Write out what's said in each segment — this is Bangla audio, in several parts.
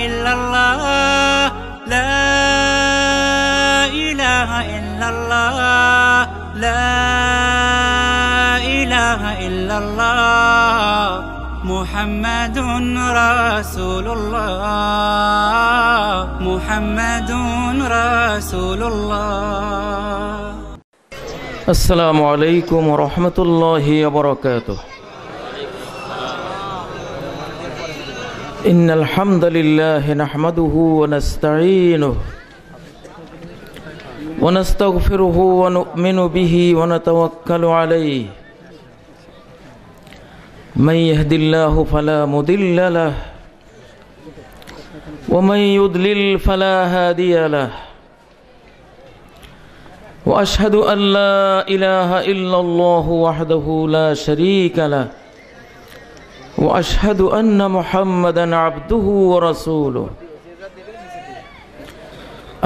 ইল্লাল্লাহ লা ইলাহা ইল্লাল্লাহ লা ইলাহা ইল্লাল্লাহ মুহাম্মাদুন রাসূলুল্লাহ মুহাম্মাদুন রাসূলুল্লাহ। আসসালামু আলাইকুম ওয়া রাহমাতুল্লাহি ওয়া বারাকাতুহু। ইন্নাল হামদালিল্লাহি নাহমাদুহু ওয়া নাস্তাঈনুহু ওয়া নাস্তাগফিরুহু ওয়া নু'মিনু বিহি ওয়া নাতাওয়াক্কালু আলাইহি। মান ইয়াহদিল্লাহু ফালা মুদিল্লা লাহু ওয়া মান ইউদ্লিল ফালা হাদিয়া লাহু। وأشهد أن لا إله إلا الله وحده لا شريك له وأشهد أن محمدا عبده ورسوله.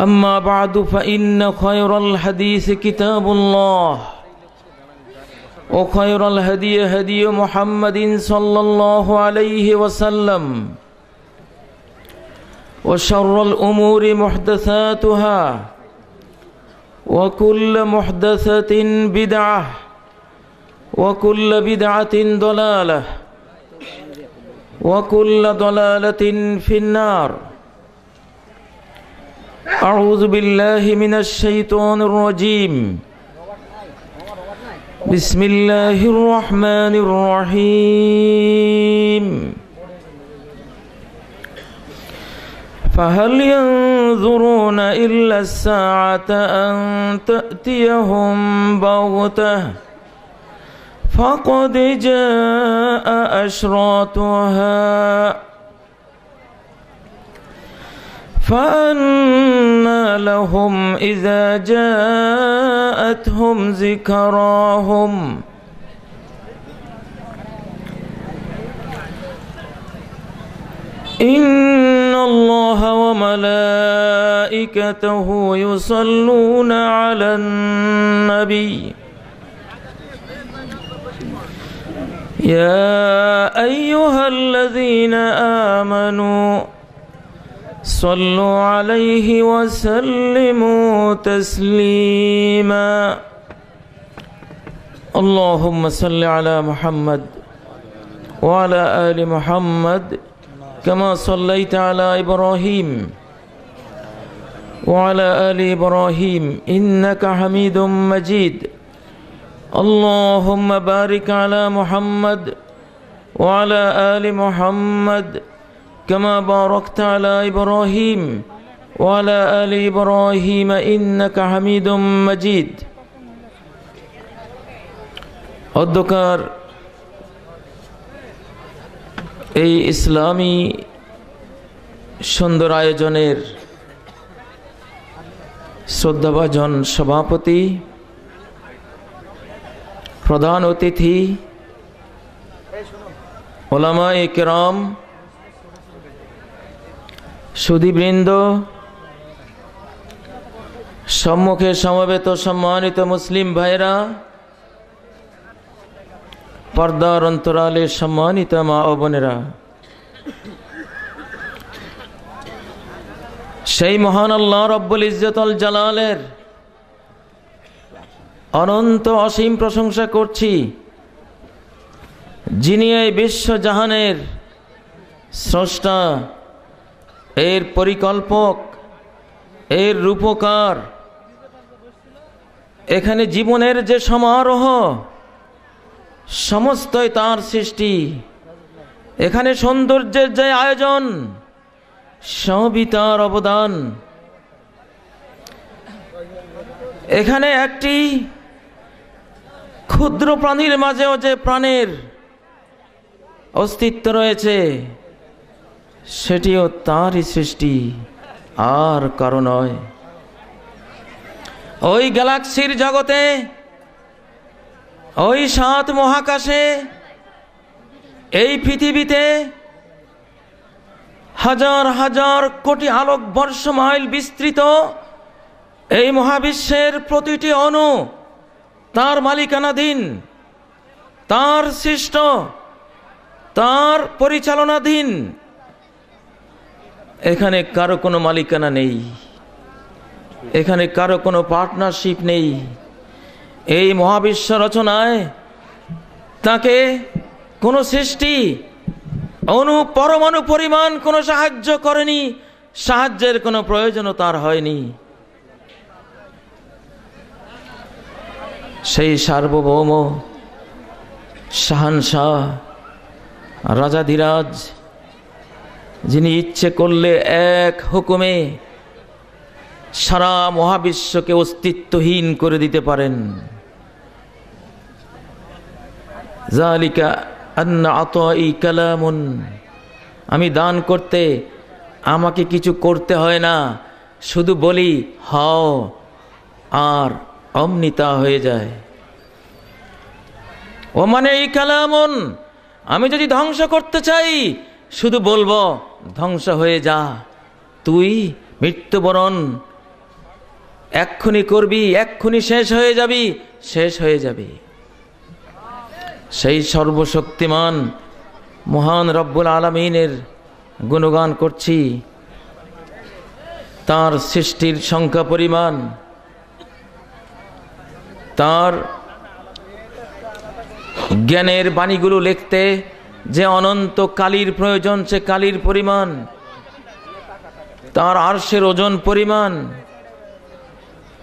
أما بعد فإن خير الحديث كتاب الله وخير الهدي هدي محمد صلى الله عليه وسلم وشر الأمور محدثاتها وكل محدثة بدعة وكل بدعة ضلالة وكل ضلالة في النار. أعوذ بالله من الشيطان الرجيم. بسم الله الرحمن الرحيم. فهل ينظرون إلا الساعة أن تأتيهم بغتة فقد جاء أشراطها فأنى لهم إذا جاءتهم ذكراهم إن الله وملائكته يصلون على النبي يا أيها الذين آمنوا صلوا عليه وسلموا تسليما. اللهم صل على محمد وعلى آل محمد كما صليت على إبراهيم وعلى آل إبراهيم إنك حميد مجيد. اللهم بارك على محمد وعلى آل محمد كما باركت على إبراهيم وعلى آل إبراهيم إنك حميد مجيد. অধ্যকার এই ইসলামী সুন্দর আয়োজনের শ্রদ্ধাভাজন সভাপতি, প্রধান অতিথি, উলামায়ে কেরাম, সুধীবৃন্দ, সম্মুখে সমবেত সম্মানিত মুসলিম ভাইরা, পর্দার অন্তরালে সম্মানিত মা ও বোনেরা, সেই মহান আল্লাহ রব্বুল ইজ্জতুল জালালের অনন্ত অসীম প্রশংসা করছি, যিনি এই বিশ্বজাহানের স্রষ্টা, এর পরিকল্পক, এর রূপকার। এখানে জীবনের যে সমারোহ, সমস্তই তার সৃষ্টি। এখানে সৌন্দর্যের যে আয়োজন, সবই তার অবদান। এখানে একটি ক্ষুদ্র প্রাণীর মাঝেও যে প্রাণের অস্তিত্ব রয়েছে, সেটিও তারই সৃষ্টি, আর কারো নয়। ওই গ্যালাক্সির জগতে, ওই 7 মহাকাশে, এই পৃথিবীতে হাজার হাজার কোটি আলোকবর্ষ মাইল বিস্তৃত এই মহাবিশ্বের প্রতিটি অণু তার মালিকানাধীন, তার সৃষ্ট, তার পরিচালনাধীন। এখানে কারো কোনো মালিকানা নেই, এখানে কারো কোনো পার্টনারশিপ নেই। এই মহাবিশ্ব রচনায় তাকে কোনো সৃষ্টি পরমাণু পরিমাণ কোনো সাহায্য করেনি, সাহায্যের কোনো প্রয়োজনও তার হয়নি। সেই সার্বভৌম শাহানশাহ রাজাধিরাজ, যিনি ইচ্ছে করলে এক হুকুমে সারা মহাবিশ্বকে অস্তিত্বহীন করে দিতে পারেন। যালিকা আন্না আতাই কালামুন, আমি দান করতে আমাকে কিছু করতে হয় না, শুধু বলি হও আর অমনি তা হয়ে যায়। ও মানে এই কালামুন, আমি যদি ধ্বংস করতে চাই শুধু বলবো ধ্বংস হয়ে যা, তুই মৃত্যুবরণ এক্ষুনি করবি, এক্ষুনি শেষ হয়ে যাবি, শেষ হয়ে যাবি। সেই সর্বশক্তিমান মহান রব্বুল আলামিনের গুণগান করছি। তার সৃষ্টির সংখ্যা পরিমাণ, তার জ্ঞানের বাণীগুলো লিখতে যে অনন্ত কালির প্রয়োজন, সে কালির পরিমাণ, তার আরশের ওজন পরিমাণ,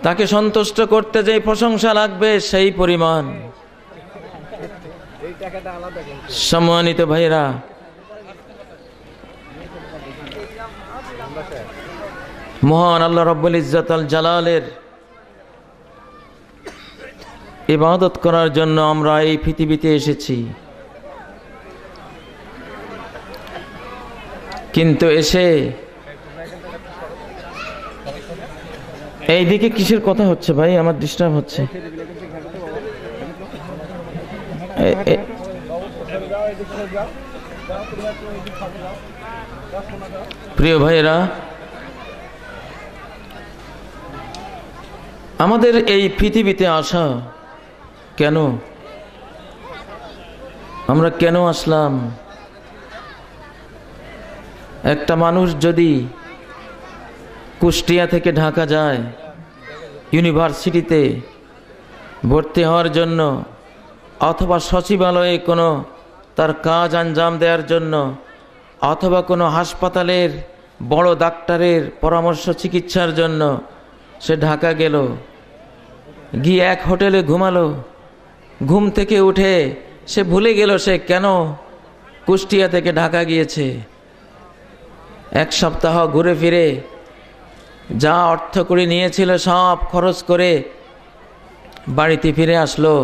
তাকে সন্তুষ্ট করতে যে প্রশংসা লাগবে সেই পরিমাণ। সম্মানিত ভাইরা, মহান আল্লাহ রব্বুল ইজ্জত আল জালালের ইবাদত করার জন্য আমরা এই পৃথিবীতে এসেছি, কিন্তু এসে এইদিকে কিসের কথা হচ্ছে ভাই? আমার ডিস্টার্ব হচ্ছে। প্রিয় ভাইরা, আমাদের এই পৃথিবীতে আসা কেন? আমরা কেন আসলাম? একটা মানুষ যদি কুষ্টিয়া থেকে ঢাকা যায় ইউনিভার্সিটিতে ভর্তি হওয়ার জন্য, অথবা সচিবালয়ে কোনো তার কাজ আঞ্জাম দেওয়ার জন্য, অথবা কোনো হাসপাতালের বড় ডাক্তারের পরামর্শ চিকিৎসার জন্য সে ঢাকা গেল, গিয়ে এক হোটেলে ঘুমালো, ঘুম থেকে উঠে সে ভুলে গেল সে কেন কুষ্টিয়া থেকে ঢাকা গিয়েছে। এক সপ্তাহ ঘুরে ফিরে যা অর্থ করে নিয়েছিল সব খরচ করে বাড়িতে ফিরে আসলো।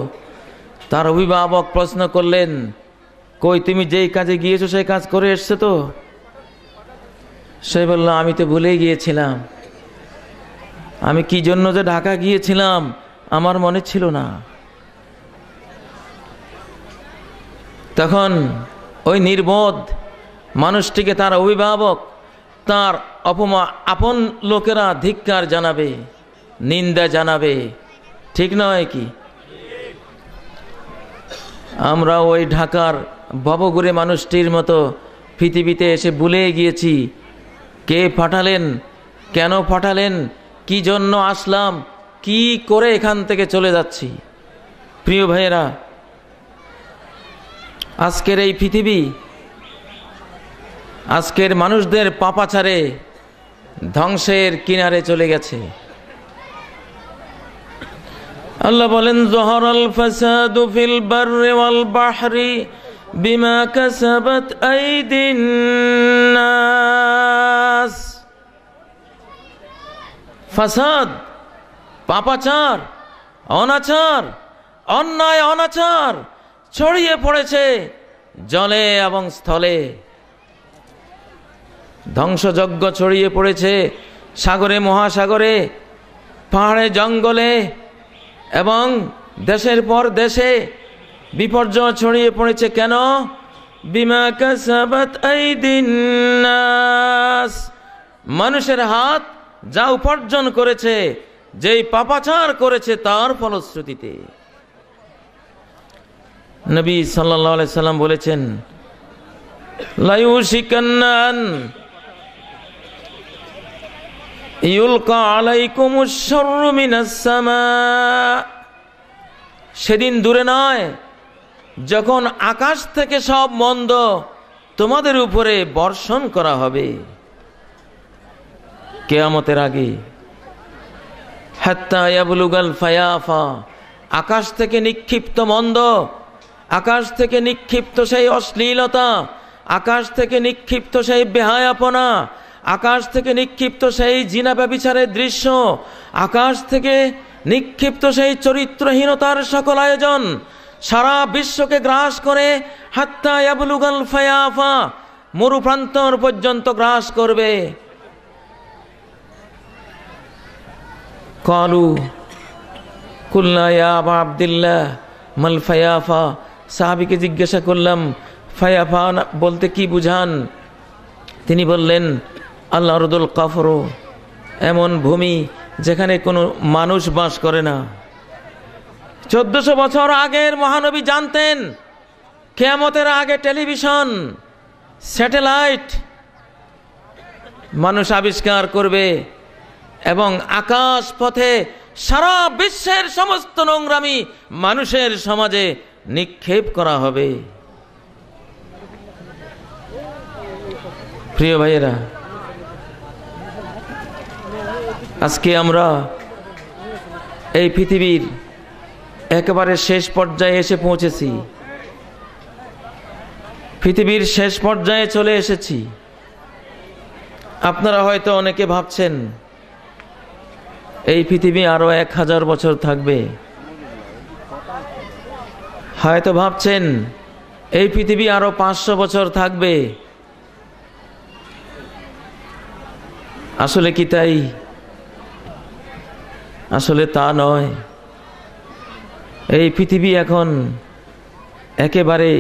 তার অভিভাবক প্রশ্ন করলেন, কই তুমি যেই কাজে গিয়েছো সেই কাজ করে এসছো তো? সে বলল, আমি তো ভুলেই গিয়েছিলাম, আমি কি জন্য যে ঢাকা গিয়েছিলাম আমার মনে ছিল না। তখন ওই নির্বোধ মানুষটিকে তার অভিভাবক, তার আপন লোকেরা ধিক্কার জানাবে, নিন্দা জানাবে, ঠিক নয় কি? আমরা ওই ঢাকার ভবঘুরে মানুষটির মতো পৃথিবীতে এসে ভুলে গিয়েছি কে পাঠালেন, কেন পাঠালেন, কি জন্য আসলাম, কি করে এখান থেকে চলে যাচ্ছি। প্রিয় ভাইয়েরা, আজকের এই পৃথিবী আজকের মানুষদের পাপাচারে ধ্বংসের কিনারে চলে গেছে। আল্লাহ বলেন, যহরাল ফাসাদু ফিল বাররি ওয়াল বাহরি বিমা কাসাবাত আইদিন নাস। ফাসাদ, পাপাচার, অনাচার, অন্যায় অনাচার ছড়িয়ে পড়েছে জলে এবং স্থলে। ধ্বংসযজ্ঞ ছড়িয়ে পড়েছে সাগরে, মহাসাগরে, পাহাড়ে, জঙ্গলে এবং দেশের পর দেশে বিপর্যয় ছড়িয়ে পড়েছে। কেন? বিমা কাসাবাত আইদিন নাস, মানুষের হাত যা উপার্জন করেছে, যেই পাপাচার করেছে তার ফলশ্রুতিতে। নবী সাল্লাল্লাহু আলাইহি সাল্লাম বলেছেন, লা ইউশিকান্না আন ইউলকা আলাইকুমুশ শাররু মিনাস সামা, সেদিন দূরে নয় যখন আকাশ থেকে সব মন্দ তোমাদের উপরে বর্ষণ করা হবে কিয়ামতের আগে। হাত্তা ইয়াবলুগাল ফায়াফা, আকাশ থেকে নিক্ষিপ্ত মন্দ, আকাশ থেকে নিক্ষিপ্ত সেই অশ্লীলতা, আকাশ থেকে নিক্ষিপ্ত সেই বেহায়াপনা, আকাশ থেকে নিক্ষিপ্ত সেই জিনা ব্যভিচারের দৃশ্য, আকাশ থেকে নিক্ষিপ্ত সেই চরিত্রহীনতার সকল আয়োজন সারা বিশ্বকে গ্রাস করে হাত্তা ইয়াবলুগাল ফায়াফা, মরুপ্রান্তর পর্যন্ত গ্রাস করবে। কালু কুল্লা ইয়া আবা আব্দুল্লাহ মাল ফায়াফা, সাহাবীকে জিজ্ঞাসা করলাম ফায়াফা বলতে কি বুঝান? তিনি বললেন আল আরদুল কাফরু, এমন ভূমি যেখানে কোনো মানুষ বাস করে না। 1400 বছর আগের মহানবী জানতেন কিয়ামতের আগে টেলিভিশন, স্যাটেলাইট মানুষ আবিষ্কার করবে এবং আকাশ পথে সারা বিশ্বের সমস্ত নোংরামি মানুষের সমাজে নিক্ষেপ করা হবে। প্রিয় ভাইয়েরা, আজকে আমরা এই পৃথিবীর একেবারে শেষ পর্যায়ে এসে পৌঁছেছি, পৃথিবীর শেষ পর্যায়ে চলে এসেছি। আপনারা হয়তো অনেকে ভাবছেন এই পৃথিবী আরো 1000 বছর থাকবে, হয়তো ভাবছেন এই পৃথিবী আরো 500 বছর থাকবে। আসলে কি তাই? আসলে তা নয়। এই পৃথিবী এখন একেবারে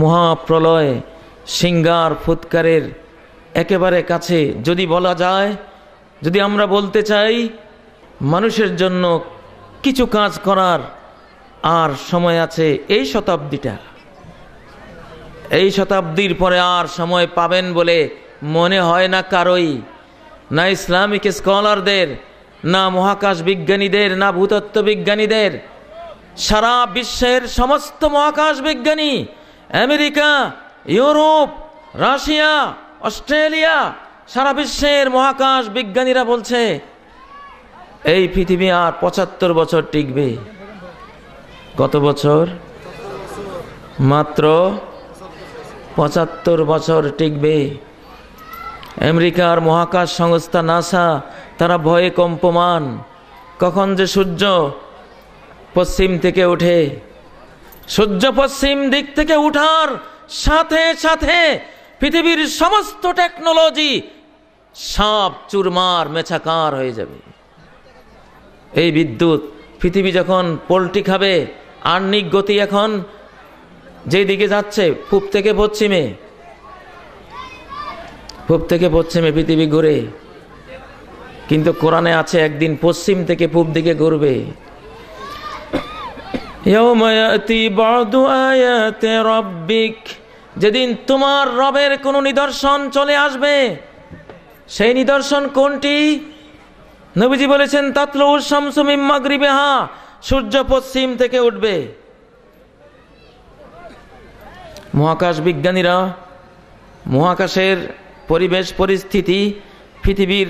মহাপ্রলয় সিঙ্গার ফুৎকারের একেবারে কাছে। যদি বলা যায়, যদি আমরা বলতে চাই মানুষের জন্য কিছু কাজ করার আর সময় আছে, এই শতাব্দীটা, এই শতাব্দীর পরে আর সময় পাবেন বলে মনে হয় না কারোই, না ইসলামিক স্কলারদের, না মহাকাশ বিজ্ঞানীদের, না ভূতত্ত্ব বিজ্ঞানীদের। সারা বিশ্বের সমস্ত মহাকাশ বিজ্ঞানী, আমেরিকা, ইউরোপ, রাশিয়া, অস্ট্রেলিয়া, সারা বিশ্বের মহাকাশ বিজ্ঞানীরা বলছে এই পৃথিবী আর 75 বছর টিকবে। কত বছর? মাত্র 75 বছর টিকবে। আমেরিকার মহাকাশ সংস্থা নাসা, তারা ভয়ে কম্পমান, কখন যে সূর্য পশ্চিম থেকে ওঠে। সূর্য পশ্চিম দিক থেকে উঠার সাথে সাথে পৃথিবীর সমস্ত টেকনোলজি সব চুরমার মেছাকার হয়ে যাবে। এই বিদ্যুৎ, পৃথিবী যখন পল্টি খাবে, আহ্নিক গতি এখন যেদিকে যাচ্ছে পূব থেকে পশ্চিমে, পূব থেকে পশ্চিমে পৃথিবী ঘুরে, কিন্তু কোরআনে আছে একদিন পশ্চিম থেকে পূব দিকে ঘুরবে। ইয়াউমা ইয়াতি বাদু আয়াতি রাব্বিক, যেদিন তোমার রবের কোনো নিদর্শন চলে আসবে। সেই নিদর্শন কোনটি? নবীজি বলেছেন তাতলুশ শামসু মিন মাগরিবিহা, সূর্য পশ্চিম থেকে উঠবে। মহাকাশ বিজ্ঞানীরা মহাকাশের পরিবেশ পরিস্থিতি, পৃথিবীর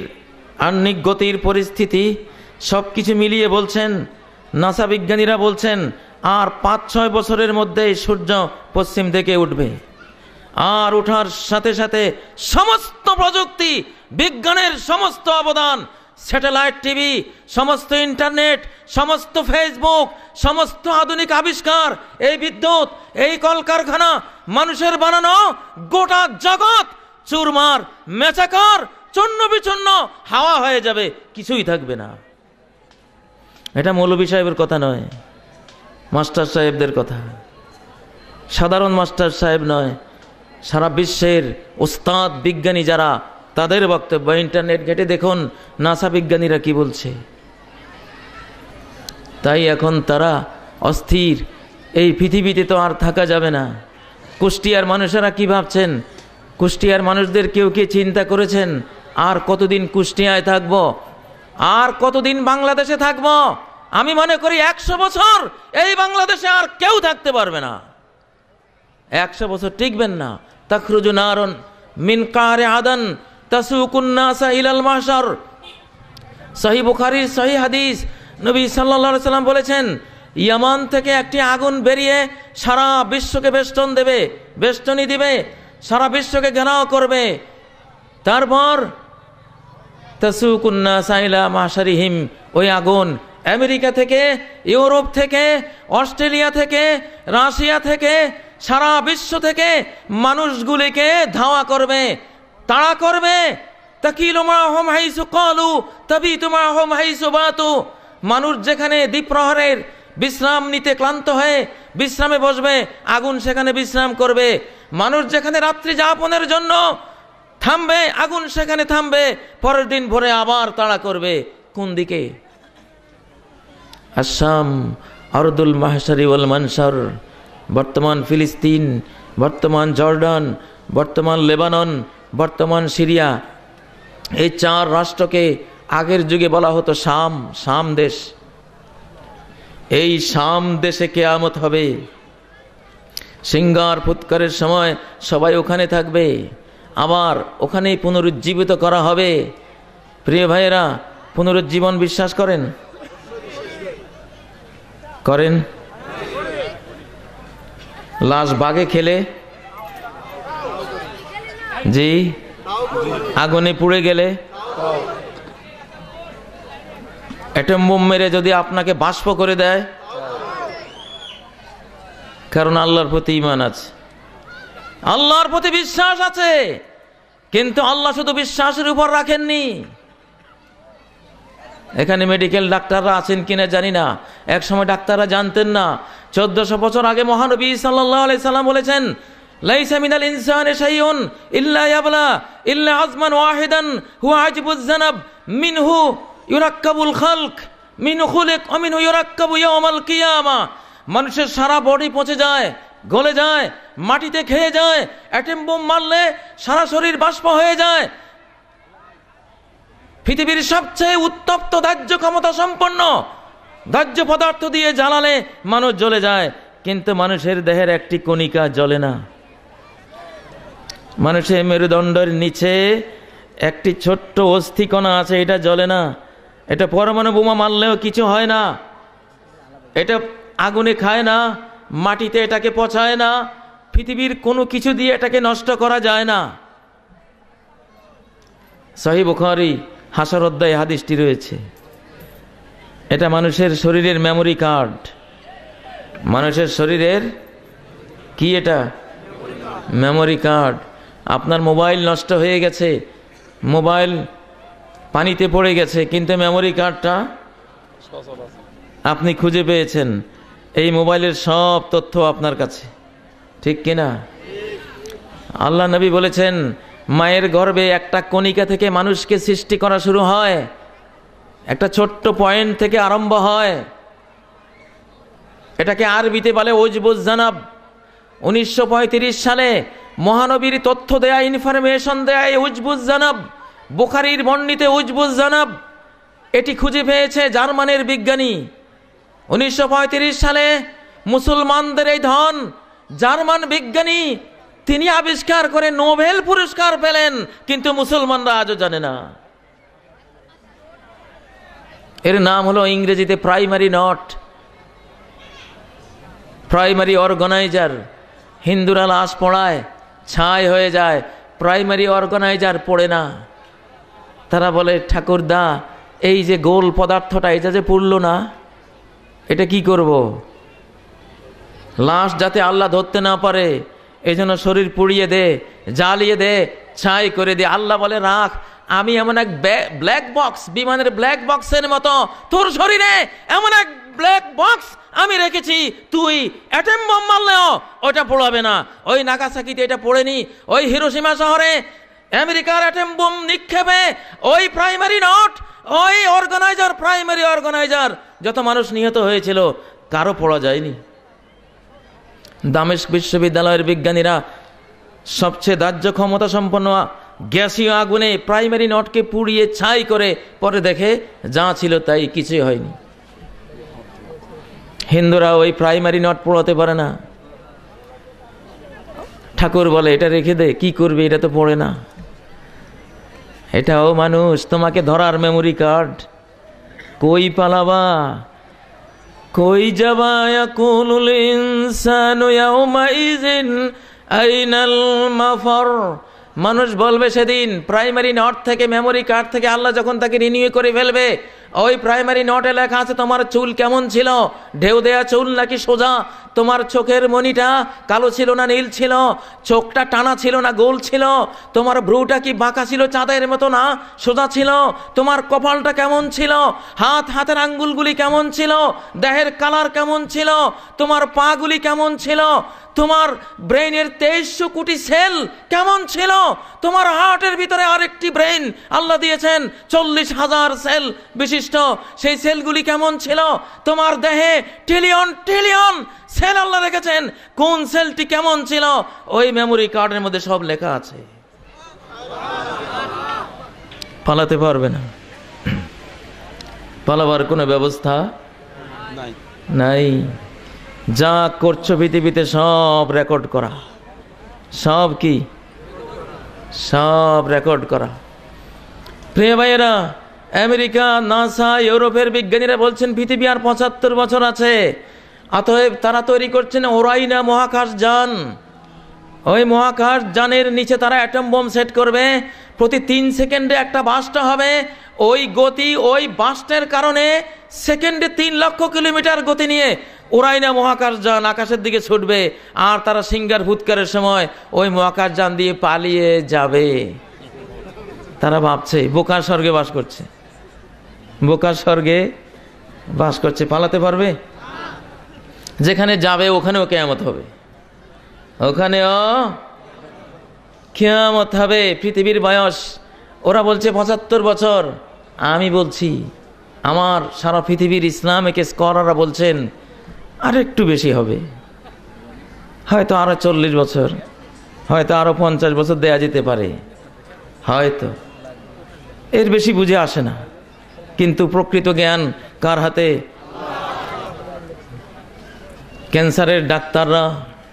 আহ্নিক গতির পরিস্থিতি সব কিছু মিলিয়ে বলছেন, নাসা বিজ্ঞানীরা বলছেন আর 5-6 বছরের মধ্যেই সূর্য পশ্চিম থেকে উঠবে। আর ওঠার সাথে সাথে সমস্ত প্রযুক্তি বিজ্ঞানের সমস্ত অবদান, স্যাটেলাইট টিভি, সমস্ত ইন্টারনেট, সমস্ত ফেসবুক, সমস্ত আধুনিক আবিষ্কার, এই বিদ্যুৎ, এই কলকারখানা, মানুষের বানানো গোটা জগৎ চুরমার মেচাকার চূর্ণ বিচূর্ণ হাওয়া হয়ে যাবে, কিছুই থাকবে না। এটা মৌলভী সাহেবের কথা নয়, মাস্টার সাহেবদের কথা, সাধারণ মাস্টার সাহেব নয়, সারা বিশ্বের ওস্তাদ বিজ্ঞানী যারা, তাদের বক্তব্য। ইন্টারনেট ঘেটে দেখুন নাসা বিজ্ঞানীরা কি বলছে। তাই এখন তারা অস্থির, এই পৃথিবীতে তো আর থাকা যাবে না। কুষ্টিয়ার মানুষেরা কি ভাবছেন? কুষ্টিয়ার মানুষদের কেউ কি চিন্তা করেছেন আর কতদিন কুষ্টিয়ায় থাকবো? আর কতদিন বাংলাদেশে থাকবো? আমি মনে করি 100 বছর এই বাংলাদেশে আর কেউ থাকতে পারবে না। 100 বছর টিকবেন না। তাখরুজু নারুন মিন কারে আদান তাসুকুন নাসা ইলাল মাহশার। সহিহ বুখারীর সহিহ হাদিস, নবী সাল্লাল্লাহু আলাইহি সাল্লাম বলেছেন, ইয়ামান থেকে একটি আগুন বেরিয়ে সারা বিশ্বকে বেষ্টনী দিবে, সারা বিশ্বকে ঘেরাও করবে। তারপর তাসুকুন নাসা ইলা মাহশারিহিম, ওই আগুন আমেরিকা থেকে, ইউরোপ থেকে, অস্ট্রেলিয়া থেকে, রাশিয়া থেকে, সারা বিশ্ব থেকে মানুষগুলিকে ধাওয়া করবে, তাড়া করবে। তাকিলু মাহুম হাইসু ক্বালু তাবিতু মাহুম হাইসু বাতু। মানুষ যেখানে দ্বিপ্রহরের বিশ্রাম নিতে ক্লান্ত হয়ে বিশ্রামে বসবে, আগুন সেখানে বিশ্রাম করবে। মানুষ যেখানে রাত্রি যাপনের জন্য থামবে, আগুন সেখানে থামবে। পরের দিন ভোরে আবার তাড়া করবে। কোন দিকে? আসাম আরদুল মাহশারি ওয়াল মানশার। বর্তমান ফিলিস্তিন, বর্তমান জর্ডান, বর্তমান লেবানন, বর্তমান সিরিয়া, এই 4 রাষ্ট্রকে আগের যুগে বলা হতো শাম দেশ। এই শাম দেশে কিয়ামত হবে। সিঙ্গার ফুৎকারের সময় সবাই ওখানে থাকবে, আবার ওখানেই পুনরুজ্জীবিত করা হবে। প্রিয় ভাইয়েরা, পুনরুজ্জীবন বিশ্বাস করেন? লাশ বাগে খেলে, জি, আগুনে পুড়ে গেলে, অ্যাটম বোম মেরে যদি আপনাকে বাষ্প করে দেয়, কারণ আল্লাহর প্রতি ঈমান আছে, আল্লাহর প্রতি বিশ্বাস আছে। কিন্তু আল্লাহ শুধু বিশ্বাসের উপর রাখেননি। এখানে মেডিকেল ডাক্তাররা আছেন কিনা জানি না, এক সময় ডাক্তাররা জানতেন না। 1400 বছর আগে মহানবী সাল্লাল্লাহু আলাইহি সাল্লাম বলেছেন, লাইসা মিনাল ইনসানি শাইউন ইল্লা ইয়াবলা ইল্লা আজমান ওয়াহিদান হুয়া আজবুজ জানাব মিনহু ইউরাক্কাবুল খালক মিনহু খুলিক ওয়া মিনহু ইউরাক্কাবু ইয়াউমাল কিয়ামা। মানুষের সারা বডি পচে যায়, গলে যায়, মাটিতে খেয়ে যায়। অ্যাটম বোম মারলে সারা শরীর বাষ্প হয়ে যায়। পৃথিবীর সবচেয়ে উত্তপ্ত দাহ্য ক্ষমতা সম্পন্ন দাহ্য পদার্থ দিয়ে জ্বালালে মানুষ জ্বলে যায়, কিন্তু মানুষের দেহের একটি কণিকা জ্বলে না। মানুষের মেরুদণ্ডের নিচে একটি ছোট্ট অস্থিকণা আছে, এটা জ্বলে না। এটা পরমাণু বোমা মারলেও কিছু হয় না। এটা আগুনে খায় না, মাটিতে এটাকে পচায় না, পৃথিবীর কোনো কিছু দিয়ে এটাকে নষ্ট করা যায় না। সহিহ বুখারী হাসর অধ্যায়ে হাদিসটি রয়েছে। এটা মানুষের শরীরের মেমোরি কার্ড। মানুষের শরীরের কি? এটা মেমোরি কার্ড। আপনার মোবাইল নষ্ট হয়ে গেছে, মোবাইল পানিতে পড়ে গেছে, কিন্তু মেমোরি কার্ডটা আপনি খুঁজে পেয়েছেন। এই মোবাইলের সব তথ্য আপনার কাছে, ঠিক কিনা? আল্লাহ নবী বলেছেন, মায়ের গর্ভে একটা কণিকা থেকে মানুষকে সৃষ্টি করা শুরু হয়, একটা ছোট্ট পয়েন্ট থেকে আরম্ভ হয়। এটাকে আরবিতে বলে উজবুজ জানাব। 1935 সালে মহানবীর তথ্য দেয়া, ইনফরমেশন দেয়া উজবুজ জানাব, বুখারীর বর্ণিত উজবুজ জানাব, এটি খুঁজে পেয়েছে জার্মানের বিজ্ঞানী। 1935 সালে মুসলমানদের এই ধন জার্মান বিজ্ঞানী তিনি আবিষ্কার করে নোবেল পুরস্কার পেলেন, কিন্তু মুসলমানরা আজও জানে না। এর নাম হলো ইংরেজিতে প্রাইমারি নট, প্রাইমারি অর্গানাইজার। হিন্দুরা লাশ পড়ায়, ছাই হয়ে যায়, প্রাইমারি অর্গানাইজার পড়ে না। তারা বলে, ঠাকুরদা এই যে গোল পদার্থটা, এটা যে পুড়ল না, এটা কি করব? লাশ যাতে আল্লাহ ধরতে না পারে এই জন্য শরীর পুড়িয়ে দে, জ্বালিয়ে দে, ছাই করে দে। আল্লাহ বলে, রাখ, আমি এমন এক ব্ল্যাক বক্স, বিমানের ব্ল্যাক বক্সের মতো তোর শরীরে এমন এক ব্ল্যাক বক্স আমি রেখেছি, তুই অ্যাটম বোম মারলেও ওটা পোড়াবে না। ওই নাগাসাকিতে এটা পড়েনি, ওই হিরোশিমা শহরে আমেরিকার অ্যাটম বোম নিক্ষেপে ওই প্রাইমারি নট, ওই অর্গানাইজার, প্রাইমারি অর্গানাইজার, যত মানুষ নিহত হয়েছিল কারো পড়া যায়নি। দামেস্ক বিশ্ববিদ্যালয়ের বিজ্ঞানীরা সবচেয়ে দাহ্য ক্ষমতা সম্পন্ন গ্যাসীয় আগুনে প্রাইমারি নটকে পুড়িয়ে ছাই করে পরে দেখে যা ছিল তাই কিছুই হয়নি। হিন্দুরা ওই প্রাইমারি নট পোড়াতে পারে না। ঠাকুর বলে এটা রেখে দে, কি করবে, এটা তো পড়ে না। এটাও মানুষ, তোমাকে ধরার মেমোরি কার্ড। কই পালাবা, কই যাবা, ইয়াকুলুল ইনসানু ইয়াউমাইযিন আইনাল মাফার। মানুষ বলবে সেদিন প্রাইমারি নট থেকে, মেমোরি কার্ড থেকে আল্লাহ যখন তাকে রিনিউ করে ফেলবে, ওই প্রাইমারি নটে লেখা আছে তোমার চুল কেমন ছিল, ঢেউ দেয়া চুল নাকি সোজা, তোমার চোখের মণিটা কালো ছিল না নীল ছিল, চোখটা টানা ছিল না গোল ছিল, তোমার ভ্রুটা কি বাঁকা ছিল চাঁদের মতো না সোজা ছিল, তোমার কপালটা কেমন ছিল, হাতের আঙ্গুলগুলি কেমন ছিল, দেহের কালার কেমন ছিল, তোমার পাগুলি কেমন ছিল, তোমার ব্রেইনের 2300 কোটি সেল কেমন ছিল, তোমার হার্টের ভিতরে আরেকটি ব্রেইন আল্লাহ দিয়েছেন 40,000 সেল বিশিষ্ট, সেই সেলগুলি কেমন ছিল, তোমার দেহে ট্রিলিয়ন ট্রিলিয়ন সেল আল্লাহ রেখেছেন, কোন সেলটি কেমন ছিল, ওই মেমোরি কার্ডের মধ্যে সব লেখা আছে। পালাতে পারবে না, পালাবার কোনো ব্যবস্থা নাই। যা করছো পৃথিবীতে সব রেকর্ড করা, সব কি, সব রেকর্ড করা। প্রিয় ভাইয়েরা, আমেরিকা, নাসা, ইউরোপের বিজ্ঞানীরা বলছেন পৃথিবী আর 75 বছর আছে। অতএব তারা তৈরি করছেন ওরাইনা মহাকাশ যান। ওই মহাকাশ যানের নিচে তারা অ্যাটম বোম সেট করবে, প্রতি 3 সেকেন্ডে একটা বাস্ট হবে। ওই গতি, ওই বাস্টের কারণে সেকেন্ডে 3 লক্ষ কিলোমিটার গতি নিয়ে ওরাইনা মহাকাশ যান আকাশের দিকে ছুটবে, আর তারা সিঙ্গার ফুৎকারের সময় ওই মহাকাশ যান দিয়ে পালিয়ে যাবে। তারা ভাবছে বোকার স্বর্গে বাস করছে, বোকার স্বর্গে বাস করছে, পালাতে পারবে? যেখানে যাবে ওখানেও কিয়ামত হবে, ওখানেও কিয়ামত হবে। পৃথিবীর বয়স ওরা বলছে 75 বছর, আমি বলছি আমার সারা পৃথিবীর ইসলামিক স্কলাররা বলছেন আর একটু বেশি হবে, হয়তো আরো 40 বছর, হয়তো আরো 50 বছর দেয়া যেতে পারে, হয়তো, এর বেশি বুঝে আসে না। কিন্তু প্রকৃত জ্ঞান কার হাতে? ক্যান্সারের ডাক্তাররা,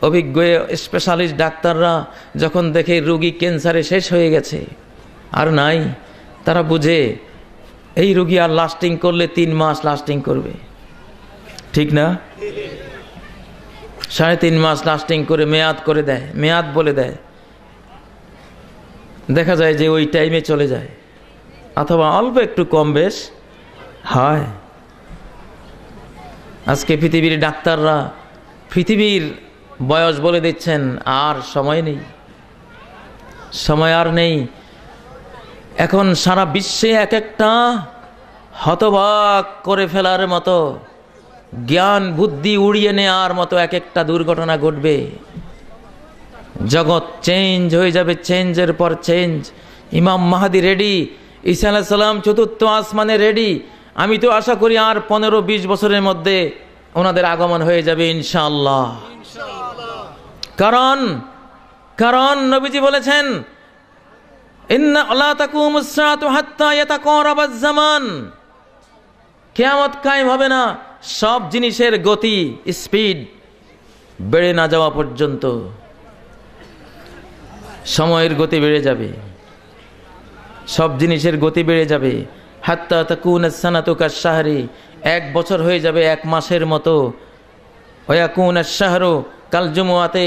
অভিজ্ঞ স্পেশালিস্ট ডাক্তাররা যখন দেখে রোগী ক্যান্সারে শেষ হয়ে গেছে, আর নাই, তারা বুঝে এই রোগী আর লাস্টিং করলে 3 মাস লাস্টিং করবে, ঠিক না? 3.5 মাস লাস্টিং করে মেয়াদ করে দেয়, মেয়াদ বলে দেয়, দেখা যায় যে ওই টাইমে চলে যায়, অথবা অল্প একটু কম বেশ হয়। আজকে পৃথিবীর ডাক্তাররা পৃথিবীর বয়স বলে দিচ্ছেন, আর সময় নেই, সময় আর নেই। এখন সারা বিশ্বে এক একটা হতবাক করে ফেলার মতো, জ্ঞান বুদ্ধি উড়িয়ে নেওয়ার মতো এক একটা দুর্ঘটনা ঘটবে। জগৎ চেঞ্জ হয়ে যাবে, চেঞ্জের পর চেঞ্জ। ইমাম মাহদি রেডি, ঈসা আলাইহিস সালাম 4th আসমানে রেডি। আমি তো আশা করি আর 15-20 বছরের মধ্যে ওনাদের আগমন হয়ে যাবে ইনশাআল্লাহ। কারণ নবীজি বলেছেন ইন্না লা তাকুমুস সাআতু হাত্তা ইয়াতাকারাবাজ জামান, কিয়ামত কায়েম হবে না সব জিনিসের গতি, স্পিড বেড়ে না যাওয়া পর্যন্ত। সময়ের গতি বেড়ে যাবে, সব জিনিসের গতি বেড়ে যাবে। হাত্তা তাকুনাস সানাতু কাশ-শাহরি, 1 বছর হয়ে যাবে 1 মাসের মতো। ওয়াকুনাশ শাহরু কাল জুমুআতে,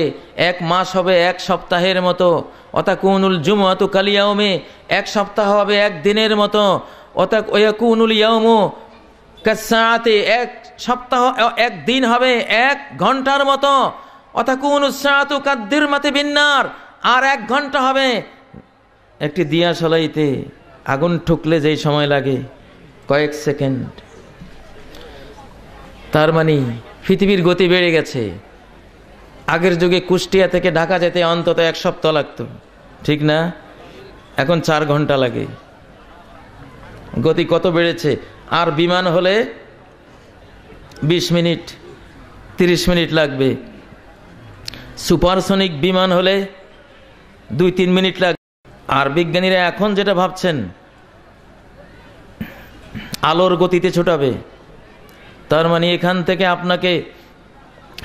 1 মাস হবে 1 সপ্তাহের মতো। ওয়াতাকুনুল জুমুআতু কাল ইয়াউমি, 1 সপ্তাহ হবে 1 দিনের মতো। ওয়াকুনুল ইয়াউমু কাস-সাআতি, 1 সপ্তাহ 1 দিন হবে 1 ঘন্টার মতো। ওয়াতাকুনুস সাআতু কাদ-দিরমাতি বিন-নার, আর 1 ঘন্টা হবে একটি দিয়া সলাইতে আগুন ঠুকলে যেই সময় লাগে কয়েক সেকেন্ড। তার মানে পৃথিবীর গতি বেড়ে গেছে। আগের যুগে কুষ্টিয়া থেকে ঢাকা যেতে অন্তত 1 সপ্তাহ লাগতো, ঠিক না? এখন 4 ঘন্টা লাগে। গতি কত বেড়েছে! আর বিমান হলে 20 মিনিট 30 মিনিট লাগবে, সুপারসনিক বিমান হলে 2-3 মিনিট লাগবে। আর বিজ্ঞানীরা এখন যেটা ভাবছেন আলোর গতিতে ছোটাবে, তার মানে এখান থেকে আপনাকে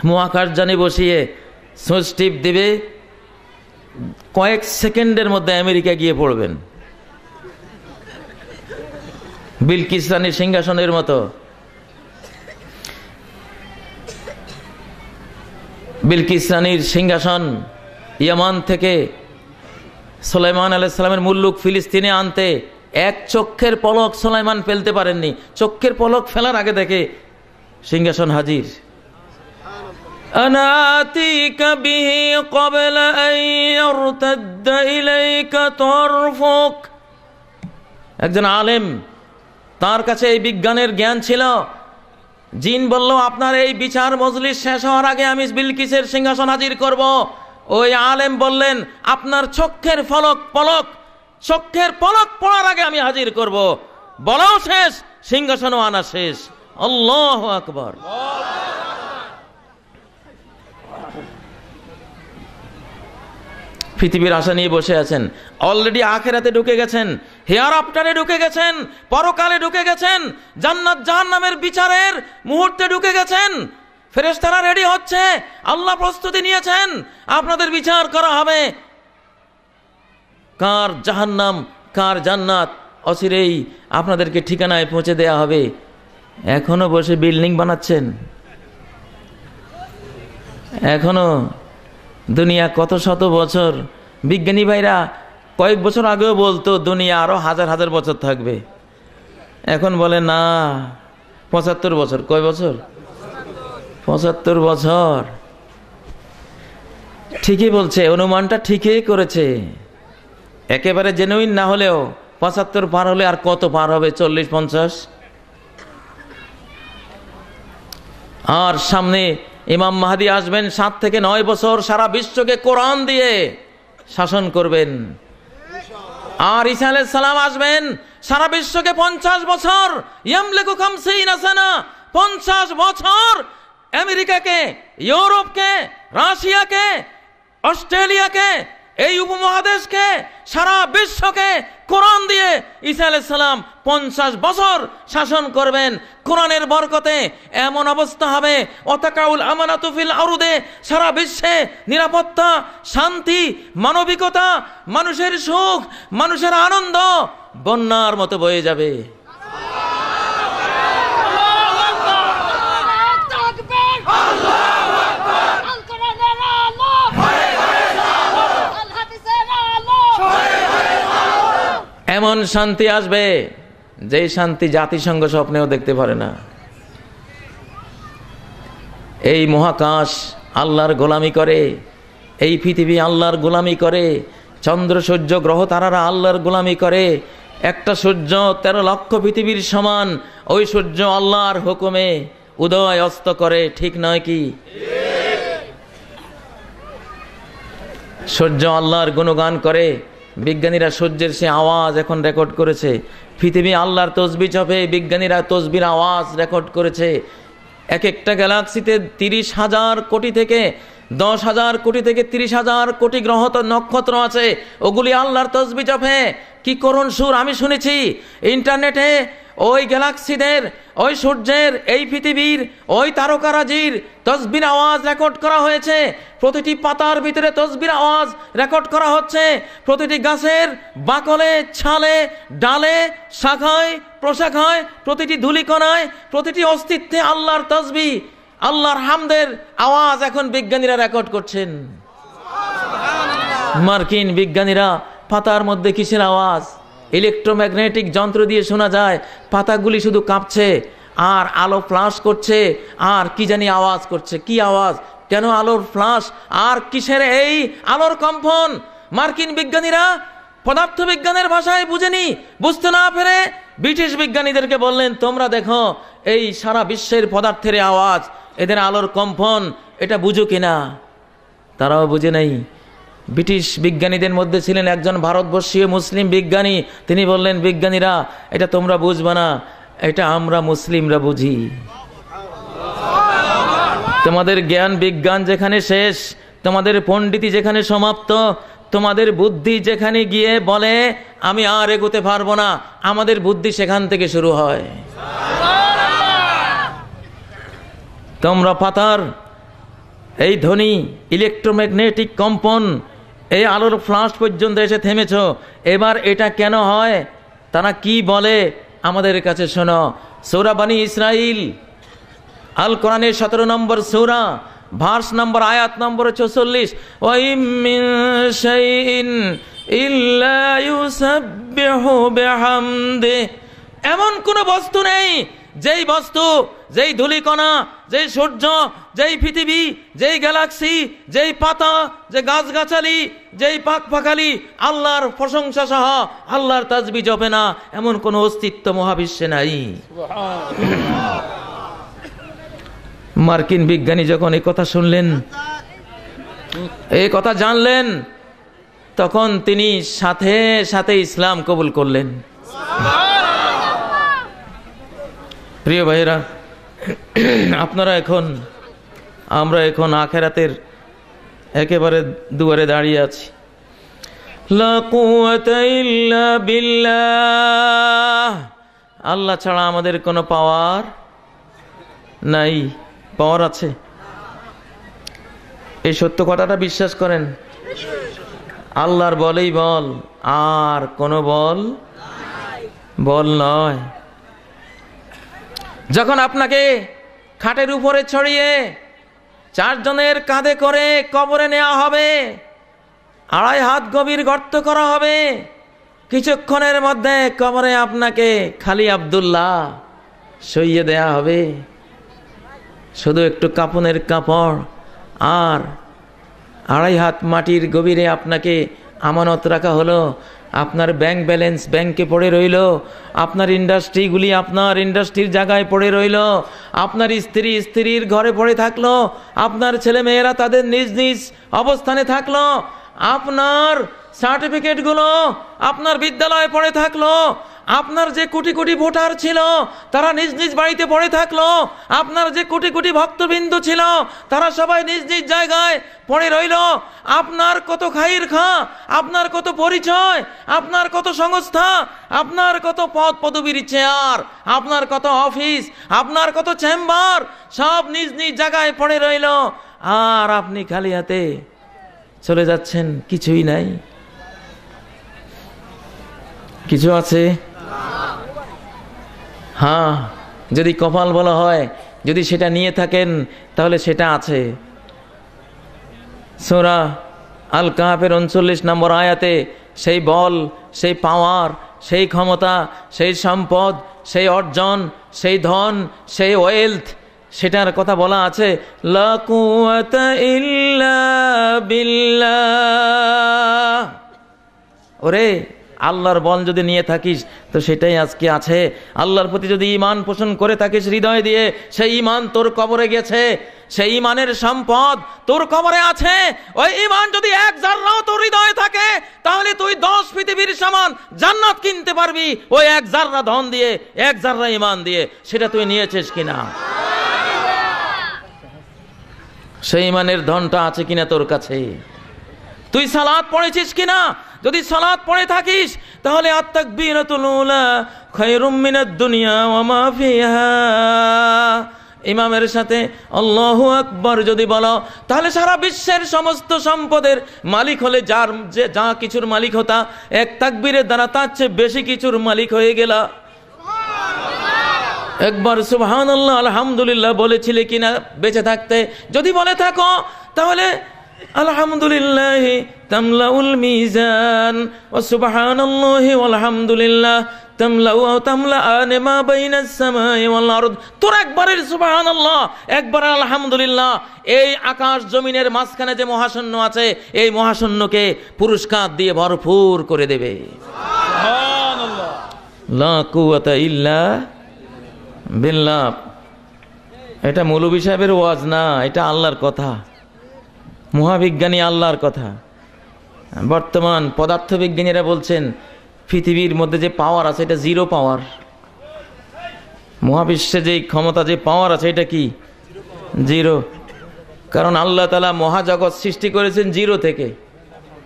মহাকাশযানে বসিয়ে সুইচ টিপ দেবে, কয়েক সেকেন্ডের মধ্যে আমেরিকা গিয়ে পড়বেন, বিলকিস রানীর সিংহাসনের মতো। বিলকিস রানীর সিংহাসন ইয়ামান থেকে সুলাইমান আলাইহিস সালামের মুল্লুক ফিলিস্তিনে আনতে এক চক্ষের পলক সুলাইমান ফেলতে পারেননি। চক্ষের পলক ফেলার আগে দেখে সিংহাসন হাজির। আনাতিকা বিহি ক্বাবলা আন ইয়ারতাদ্দা ইলাইকা তারফুক। একজন আলেম, তার কাছে এই বিজ্ঞানের জ্ঞান ছিল। জিন বলল, আপনার এই বিচার মজলিস শেষ হওয়ার আগে আমি বিলকিসের সিংহাসন হাজির করব। ওই আলেম বললেন, আপনার চক্ষের পলক পড়ার আগে আমি হাজির করব। বলাও শেষ, সিংহাসনও আনা শেষ। আল্লাহু আকবার। পৃথিবীর আশা নিয়ে বসে আছেন, অলরেডি আখিরাতে ঢুকে গেছেন, হেয়ার আফটারে ঢুকে গেছেন, পরকালে ঢুকে গেছেন, জান্নাত জাহান্নামের বিচারের মুহূর্তে ঢুকে গেছেন। ফেরেশতারা রেডি হচ্ছে, আল্লাহ প্রস্তুতি নিয়েছেন, আপনাদের বিচার করা হবে। কার জাহান্নাম কার জান্নাত অচিরেই আপনাদেরকে ঠিকানায় পৌঁছে দেয়া হবে। এখনো বসে বিল্ডিং বানাচ্ছেন, এখনো দুনিয়া কত শত বছর। বিজ্ঞানী ভাইরা কয়েক বছর আগেও বলতো দুনিয়া আরো হাজার হাজার বছর থাকবে, এখন বলে না ৭৫ বছর। কয় বছর? ৭৫ বছর। ঠিকই বলছে, অনুমানটা ঠিকই করেছে। একেবারে জেনুইন না হলেও ৭৫ পার হলে আর কত পার হবে? ৪০-৫০। আর সামনে ইমাম মাহদী আসবেন, ৭ থেকে ৯ বছর সারা বিশ্বকে কোরআন দিয়ে শাসন করবেন। আর ঈসা আলাইহিস সালাম আসবেন, সারা বিশ্বকে ৫০ বছর, ইয়ামলিকু ৫০ সানা, ৫০ বছর আমেরিকাকে, ইউরোপকে, রাশিয়াকে, অস্ট্রেলিয়াকে, এই উপমহাদেশকে, সারা বিশ্বকে কোরআন দিয়ে ঈসা আলাইহিস সালাম ৫০ বছর শাসন করবেন। কোরআনের বরকতে এমন অবস্থা হবে, ওয়াতাকাউল আমানাতু ফিল আরদে, সারা বিশ্বে নিরাপত্তা, শান্তি, মানবিকতা, মানুষের সুখ, মানুষের আনন্দ বন্যার মতো বয়ে যাবে। এমন শান্তি আসবে যে শান্তি জাতিসংঘ স্বপ্নেও দেখতে পারে না। এই মহাকাশ আল্লাহর গোলামি করে, এই পৃথিবী আল্লাহর গোলামি করে, চন্দ্র সূর্য গ্রহ তারারা আল্লাহর গোলামি করে। একটা সূর্য ১৩ লক্ষ পৃথিবীর সমান, ওই সূর্য আল্লাহর হুকুমে উদয় অস্ত করে, ঠিক নয় কি? সূর্য আল্লাহর গুণগান করে। বিজ্ঞানীরা সূর্যের সে আওয়াজ এখন রেকর্ড করেছে। পৃথিবী আল্লাহর তসবিহ জপে, বিজ্ঞানীরা তসবির আওয়াজ রেকর্ড করেছে। এক একটা গ্যালাক্সিতে ৩০,০০০ কোটি থেকে ১০,০০০ কোটি থেকে ৩০,০০০ কোটি গ্রহ নক্ষত্র আছে, ওগুলি আল্লাহর তসবিহ জপে। কি করুণ সুর আমি শুনেছি ইন্টারনেটে। ওই গ্যালাক্সিদের, ওই সূর্যের, এই পৃথিবীর, ওই তারকারাজির তসবির আওয়াজ রেকর্ড করা হয়েছে। প্রতিটি পাতার ভিতরে তসবির আওয়াজ রেকর্ড করা হচ্ছে। প্রতিটি গাছের বাকলে, ছালে, ডালে, শাখায়, প্রশাখায়, প্রতিটি ধূলিকণায়, প্রতিটি অস্তিত্বে আল্লাহর তসবিহ, আল্লাহর হামদের আওয়াজ এখন বিজ্ঞানীরা রেকর্ড করছেন। মার্কিন বিজ্ঞানীরা পাতার মধ্যে কিসের আওয়াজ? ইলেকট্রোম্যাগনেটিক যন্ত্র দিয়ে শোনা যায়, পাতাগুলি শুধু কাঁপছে আর আলো ফ্লাশ করছে আর কি জানি আওয়াজ করছে। কি আওয়াজ? কেন আলোর ফ্লাশ? আর কিসের এই আলোর কম্পন? মার্কিন বিজ্ঞানীরা পদার্থবিজ্ঞানের ভাষায় বুঝেনি, বুঝতে না পেরে ব্রিটিশ বিজ্ঞানীদেরকে বললেন, তোমরা দেখো এই সারা বিশ্বের পদার্থের আওয়াজ, এদের আলোর কম্পন, এটা বুঝো কিনা? তারাও বুঝে নাই। ব্রিটিশ বিজ্ঞানীদের মধ্যে ছিলেন একজন ভারতবর্ষীয় মুসলিম বিজ্ঞানী। তিনি বললেন, বিজ্ঞানীরা এটা তোমরা বুঝবে না, এটা আমরা মুসলিমরা বুঝি। তোমাদের জ্ঞান বিজ্ঞান যেখানে শেষ, তোমাদের পণ্ডিতি যেখানে সমাপ্ত, তোমাদের বুদ্ধি যেখানে গিয়ে বলে আমি আর এগোতে পারবো না, আমাদের বুদ্ধি সেখান থেকে শুরু হয়। তোমরা পাতার এই ধ্বনি, ইলেকট্রোম্যাগনেটিক কম্পন, এই আলোর ফ্লাশ পর্যন্ত এসে থেমেছ, এবার এটা কেন হয়, তারা কি বলে আমাদের কাছে শোনো। সূরা বনী ইসরাইল, আল কোরআনের 17 নম্বর সূরা, ভার্স নম্বর, আয়াত নম্বর 44, ওয়াইম মিন শাইইন ইল্লা ইউসাব্বিহু বিহামদি, এমন কোন বস্তু নেই যেই বস্তু, যেই ধূলিকণা, যেই সূর্য, যেই পৃথিবী, যেই গ্যালাক্সি, যেই পাতা, যে গাছগাছালি, যেই পাখপাখালি আল্লাহর প্রশংসা সহ আল্লাহর তাসবিহ জপে না, এমন কোন অস্তিত্ব মহাবিশ্বে নাই। মার্কিন বিজ্ঞানী যখন এই কথা শুনলেন, এই কথা জানলেন, তখন তিনি সাথে সাথে ইসলাম কবুল করলেন। প্রিয় ভাইরা, আমরা এখন আখিরাতের একেবারে দুয়ারে দাঁড়িয়ে আছি। লা কুওয়াতা ইল্লা বিল্লাহ, আল্লাহ ছাড়া আমাদের কোনো পাওয়ার নাই। পাওয়ার আছে, এই সত্য কথাটা বিশ্বাস করেন। আল্লাহর বলেই বল, আর কোনো বল নয়। যখন আপনাকে খাটের উপরে ছড়িয়ে 4 জনের কাঁধে করে কবরে নেওয়া হবে, 2.5 হাত গভীর গর্ত করা হবে, কিছুক্ষণের মধ্যে কবরে আপনাকে খালি আব্দুল্লাহ সইয়ে দেয়া হবে। শুধু একটু কাপনের কাপড় আর 2.5 হাত মাটির গভীরে আপনাকে আমানত রাখা হলো। আপনার ব্যাংক ব্যালেন্স ব্যাংকে পড়ে রইল, আপনার ইন্ডাস্ট্রিগুলি আপনার ইন্ডাস্ট্রির জায়গায় পড়ে রইল, আপনার স্ত্রী স্ত্রীর ঘরে পড়ে থাকলো, আপনার ছেলে মেয়েরা তাদের নিজ নিজ অবস্থানে থাকলো, আপনার সার্টিফিকেটগুলো আপনার বিদ্যালয়ে পড়ে থাকলো, আপনার যে কোটি কোটি ভোটার ছিল তারা নিজ নিজ বাড়িতে পড়ে থাকলো, আপনার যে কোটি কোটি ভক্তবৃন্দ ছিল তারা সবাই নিজ নিজ জায়গায় পড়ে রইল। আপনার কত খাইর খা, আপনার কত পরিচয়, আপনার কত সংস্থা, আপনার কত পদ পদবীর চেয়ার, আপনার কত অফিস, আপনার কত চেম্বার, সব নিজ নিজ জায়গায় পড়ে রইল। আর আপনি খালি হাতে চলে যাচ্ছেন, কিছুই নাই। কিছু আছে? হ্যাঁ, যদি কপাল বলা হয়, যদি সেটা নিয়ে থাকেন তাহলে সেটা আছে। সূরা আল কাহাফের 39 নম্বর আয়াতে সেই বল, সেই পাওয়ার, সেই ক্ষমতা, সেই সম্পদ, সেই অর্জন, সেই ধন, সেই ওয়েলথ, সেটার কথা বলা আছে। লা কুওয়াতা ইল্লা বিল্লাহ। ওরে, আল্লাহর বল যদি নিয়ে থাকিস তো সেটাই আজকে আছে। আল্লাহর প্রতি যদি ঈমান পোষণ করে থাকিস হৃদয় দিয়ে, সেই ঈমান তোর কবরে গেছে, সেই ঈমানের সম্পদ তোর কবরে আছে। ওই ঈমান যদি 1 জাররাও তোর হৃদয়ে থাকে তাহলে তুই 10 পৃথিবীর সমান জান্নাত কিনতে পারবি ওই 1 জাররা ধন দিয়ে, 1 জাররা ঈমান দিয়ে। সেটা তুই নিয়েছিস কিনা? সেই ঈমানের ধনটা আছে কিনা তোর কাছে? তুই সালাত পড়েছিস কিনা? যদি সালাত পড়ে থাকিস তাহলে আত-তাকবীরাতুল উলা খায়রুম মিনাদ দুনিয়া ওয়া মা ফিহা, ইমামের সাথে আল্লাহু আকবার যদি বলো তাহলে সারা বিশ্বের সমস্ত সম্পদের মালিক হলে যা কিছুর মালিক হতা, এক তাকবীরের দ্বারা তার চেয়ে বেশি কিছুর মালিক হয়ে গেলা। একবার সুবহানাল্লাহ আলহামদুলিল্লাহ বলেছিলে কিনা বেঁচে থাকতে? যদি বলে থাকো তাহলে আলহামদুলিল্লাহ তামলাউল মিজান ওয়া সুবহানাল্লাহি ওয়াল হামদুলিল্লাহ তামলাআন মা বাইনাস সামাই ওয়াল আরদ। তোর একবারের সুবহানাল্লাহ, একবার আলহামদুলিল্লাহ এই আকাশ জমিনের মাঝখানে যে মহাশূন্য আছে এই মহাশূন্যকে পুরস্কার দিয়ে ভরপুর করে দেবে। সুবহানাল্লাহ। লা কুওয়াতা ইল্লা বিল্লাহ। এটা মৌলভী সাহেবের ওয়াজ না, এটা আল্লাহর কথা, মহাবিজ্ঞানী আল্লাহর কথা। বর্তমান পদার্থবিজ্ঞানীরা বলছেন পৃথিবীর মধ্যে যে পাওয়ার আছে এটা জিরো পাওয়ার। মহাবিশ্বে যে ক্ষমতা, যে পাওয়ার আছে এটা কি? জিরো। কারণ আল্লাহ তাআলা মহাজগৎ সৃষ্টি করেছেন জিরো থেকে।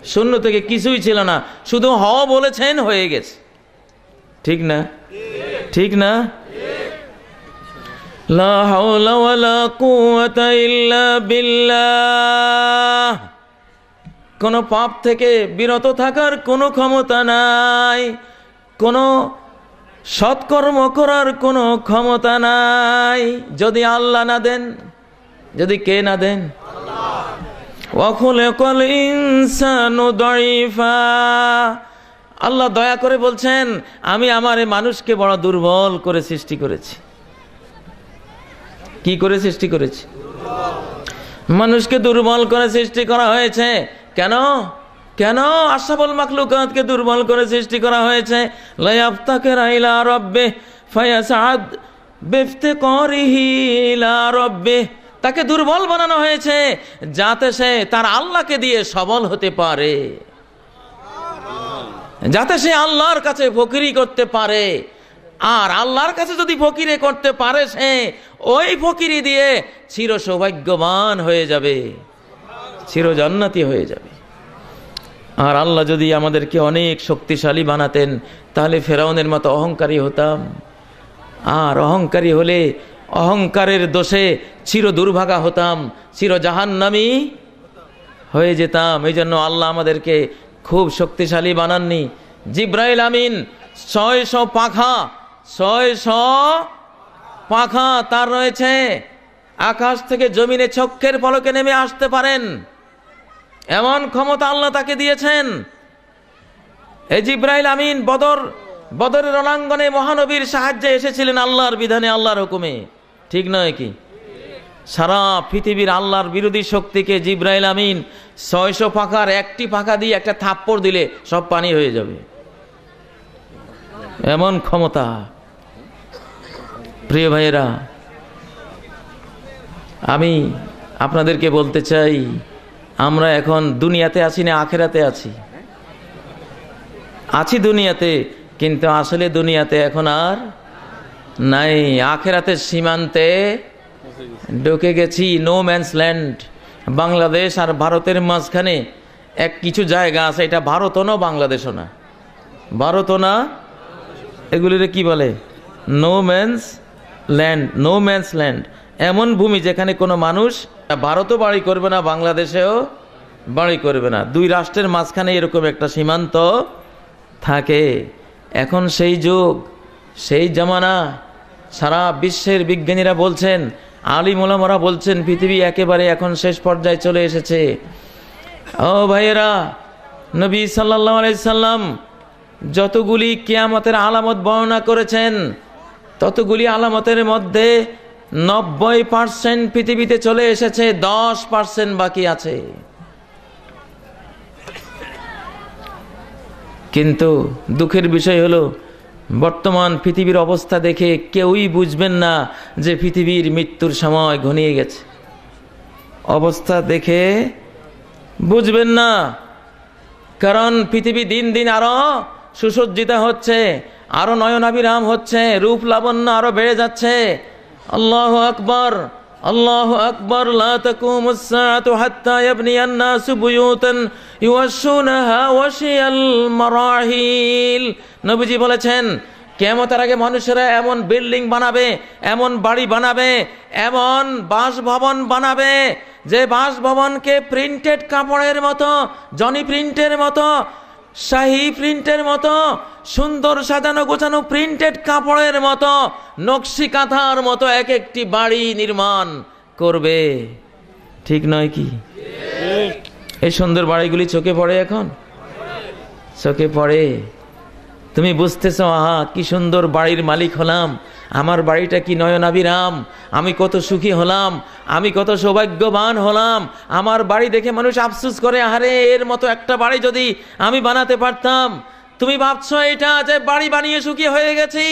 শূন্য থেকে কিছুই ছিল না, শুধু হ বলেছেন হয়ে গেছে। ঠিক না? ঠিক না? লা হাওলা ওয়ালা কুওয়াতা ইল্লা বিল্লাহ। কোন পাপ থেকে বিরত থাকার কোনো ক্ষমতা নাই, কোনো সৎকর্ম করার কোনো ক্ষমতা নাই যদি আল্লাহ না দেন। যদি কে না দেন? ওয়া খুলিকাল ইনসানু দাঈফা। আল্লাহ দয়া করে বলছেন, আমি আমার এই মানুষকে বড় দুর্বল করে সৃষ্টি করেছি। কি করে সৃষ্টি করেছি? মানুষকে দুর্বল করে সৃষ্টি করা হয়েছে। কেন? কেন আশরাফুল মাখলুকাতকে দুর্বল করে সৃষ্টি করা হয়েছে? লায়াফতাকিরা ইলা রাব্বিহি ফায়াসআদ বিফতিকারিহি ইলা রাব্বিহি। তাকে দুর্বল বানানো হয়েছে যাতে সে তার আল্লাহকে দিয়ে সবল হতে পারে, যাতে সে আল্লাহর কাছে ফকিরি করতে পারে। আর আল্লাহর কাছে যদি ফকিরি করতে পারে, সে ওই ফকিরি দিয়ে চির সৌভাগ্যবান হয়ে যাবে, চির জান্নাতি হয়ে যাবে। আর আল্লাহ যদি আমাদেরকে অনেক শক্তিশালী বানাতেন, তাহলে ফেরাউনের মতো অহংকারী হতাম। আর অহংকারী হলে অহংকারের দোষে চির দুর্ভাগা হতাম, চির জাহান্নামী হয়ে যেতাম। এই জন্য আল্লাহ আমাদেরকে খুব শক্তিশালী বানাননি। জিব্রাইল আমিন 600 পাখা, 600 পাখা তার রয়েছে। আকাশ থেকে জমিনে চক্ষের পলকে নেমে আসতে পারেন, এমন ক্ষমতা আল্লাহ তাকে দিয়েছেন। এই জিব্রাইল আমিন বদরের রণাঙ্গনে মহানবীর সাহায্যে এসেছিলেন আল্লাহর বিধানে, আল্লাহর হুকুমে। ঠিক নয় কি? সারা পৃথিবীর আল্লাহর বিরোধী শক্তিকে জিব্রাইল আমিন 600 পাখার একটি পাখা দিয়ে একটা থাপ্পড় দিলে সব পানি হয়ে যাবে, এমন ক্ষমতা। প্রিয় ভাইয়েরা, আমি আপনাদেরকে বলতে চাই, আমরা এখন দুনিয়াতে আছি না আখেরাতে আছি? আছি দুনিয়াতে, কিন্তু আসলে দুনিয়াতে এখন আর নাই, আখেরাতের সীমান্তে ঢুকে গেছি। No man's land. বাংলাদেশ আর ভারতের মাঝখানে কিছু জায়গা আছে, এটা ভারতও না বাংলাদেশও না, ভারতও না, এগুলির কি বলে? No man's land. No man's land এমন ভূমি যেখানে কোনো মানুষ ভারতও বাড়ি করবে না, বাংলাদেশেও বাড়ি করবে না। দুই রাষ্ট্রের মাঝখানে এরকম একটা সীমান্ত থাকে। এখন সেই যুগ, সেই জামানা। সারা বিশ্বের বিজ্ঞানীরা বলছেন, আলিম ওলামারা বলছেন, পৃথিবী একেবারে এখন শেষ পর্যায়ে চলে এসেছে। ও ভাইয়েরা, নবী সাল্লাল্লাহু আলাইহি সাল্লাম যতগুলি কিয়ামতের আলামত বর্ণনা করেছেন, ততগুলি আলামতের মধ্যে 90% পৃথিবীতে চলে এসেছে, 10% বাকি আছে। কিন্তু দুঃখের বিষয় হলো, বর্তমান পৃথিবীর অবস্থা দেখে কেউই বুঝবেন না যে পৃথিবীর মৃত্যুর সময় ঘনিয়ে গেছে। অবস্থা দেখে বুঝবেন না, কারণ পৃথিবী দিন দিন আরো সুসজ্জিত হচ্ছে, আরো নয়নাভিরাম হচ্ছে, রূপ লাবণ্য আরো বেড়ে যাচ্ছে। আল্লাহু আকবার, আল্লাহু আকবার। লা তাকুমুস সাআতু হাত্তা ইয়াবনিয়ান নাসু বুয়ুতান ইউয়াশশুনাহা ওয়াশিয়াল মারাহিল। নবীজি বলেছেন, কিয়ামতের আগে মানুষেরা এমন বিল্ডিং বানাবে, এমন বাড়ি বানাবে, এমন বাসভবন বানাবে যে বাসভবনকে প্রিন্টেড কাপড়ের মতো, জনি প্রিন্টের মতো, শাহী প্রিন্টের মতো, সুন্দর সাজানো গোছানো প্রিন্টেড কাপড়ের মতো, নকশি কাঁথার মতো এক একটি বাড়ি নির্মাণ করবে। ঠিক নয় কি? এই সুন্দর বাড়িগুলি চোখে পড়ে, এখন চোখে পড়ে। তুমি বুঝতেছো, আহা কি সুন্দর বাড়ির মালিক হলাম, আমার বাড়িটা কি নয়নাভিরাম, আমি কত সুখী হলাম, আমি কত সৌভাগ্যবান হলাম। আমার বাড়ি দেখে মানুষ আফসোস করে, আরে এর মতো একটা বাড়ি যদি আমি বানাতে পারতাম। তুমি ভাবছো এটা যে বাড়ি বানিয়ে সুখী হয়ে গেছি,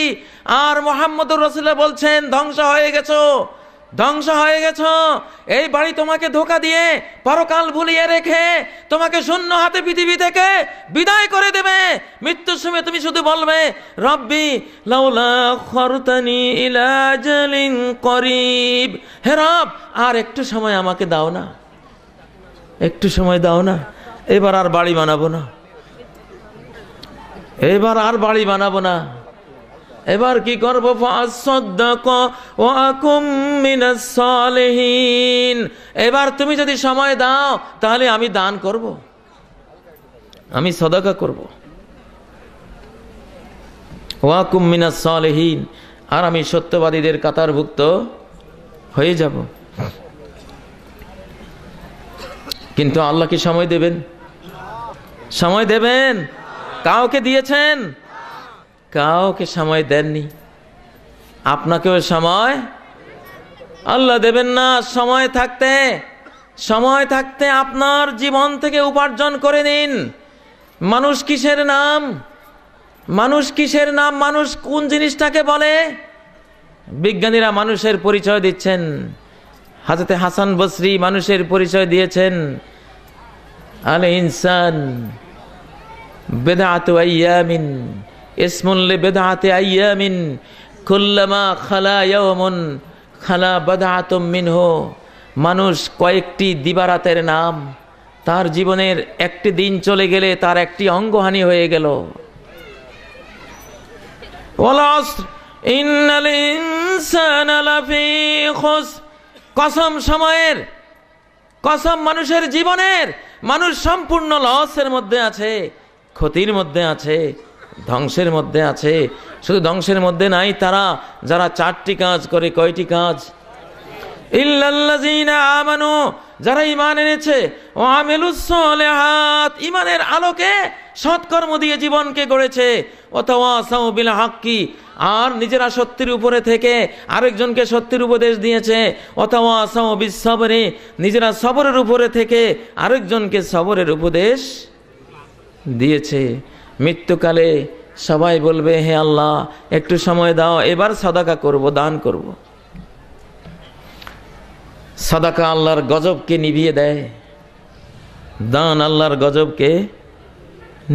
আর মুহাম্মদুর রাসূলুল্লাহ বলছেন ধ্বংস হয়ে গেছো, ধ্বংস হয়ে গেছো। এই বাড়ি তোমাকে ধোঁকা দিয়ে পরকাল ভুলিয়ে রেখে তোমাকে শূন্য হাতে পৃথিবী থেকে বিদায় করে দেবে। মৃত্যুর সময় তুমি শুধু বলবে, রব্বি লাউলা আখরতানি ইলা আজালিন করিব, হে রব আর একটু সময় আমাকে দাও না, একটু সময় দাও না, এবার আর বাড়ি বানাবো না, এবার আর বাড়ি বানাবো না, এবার কি করবো? ফাসাদদাকা ওয়া আকুম মিনাস সালিহিন। এবার তুমি যদি সময় দাও তাহলে আমি দান করব, আমি সাদাকা করব। ওয়া আকুম মিনাস সালিহিন, আর আমি সত্যবাদীদের কাতারভুক্ত হয়ে যাব। কিন্তু আল্লাহ কি সময় দেবেন? সময় দেবেন? কাউকে দিয়েছেন? কাউকে সময় দেননি। আপনাকেও সময় আল্লাহ দেবেন না। সময় থাকতে আপনার জীবন থেকে উপার্জন করে নিন। মানুষ কিসের নাম? মানুষ কোন জিনিসটাকে বলে? বিজ্ঞানীরা মানুষের পরিচয় দিচ্ছেন। হযরত হাসান বসরি মানুষের পরিচয় দিয়েছেন, আল ইনসান বিদআতু আইয়ামিন ইসমুন লিবিদআতি আইয়ামিন কুল্লামা খালা ইয়াওমুন খালা বাদআতুম মিনহু। মানুষ কয়েকটি দিবারাতের নাম। তার জীবনের একটি দিন চলে গেলে তার একটি অঙ্গহানি হয়ে গেল। ওয়াল আসর ইন্নাল ইনসানা লাফি খুসর। কসম সময়ের, কসম মানুষের জীবনের। মানুষ সম্পূর্ণ লসের মধ্যে আছে, ক্ষতির মধ্যে আছে, ধ্বংসের মধ্যে আছে। শুধু ধ্বংসের মধ্যে নাই তারা, যারা চারটি কাজ করে। কয়টি কাজ? ইল্লাল্লাযীনা আমানু, যারা ঈমান এনেছে, ওয়া আমিলুস সালিহাত, ঈমানের আলোকে সৎকর্ম দিয়ে জীবনকে গড়েছে, ওয়া তাওয়াসাউ বিল হাক্কি, আর নিজেরা সত্যের উপরে থেকে আরেকজনকে সত্যের উপদেশ দিয়েছে, ওয়া তাওয়াসাউ বিস সাবরি, নিজেরা সবরের উপরে থেকে আরেকজনকে সবরের উপদেশ দিয়েছে। মৃত্যুকালে সবাই বলবে, হে আল্লাহ একটু সময় দাও, এবার সাদাকা করব, দান করব। সাদাকা আল্লাহর গজবকে নিভিয়ে দেয়, দান আল্লাহর গজবকে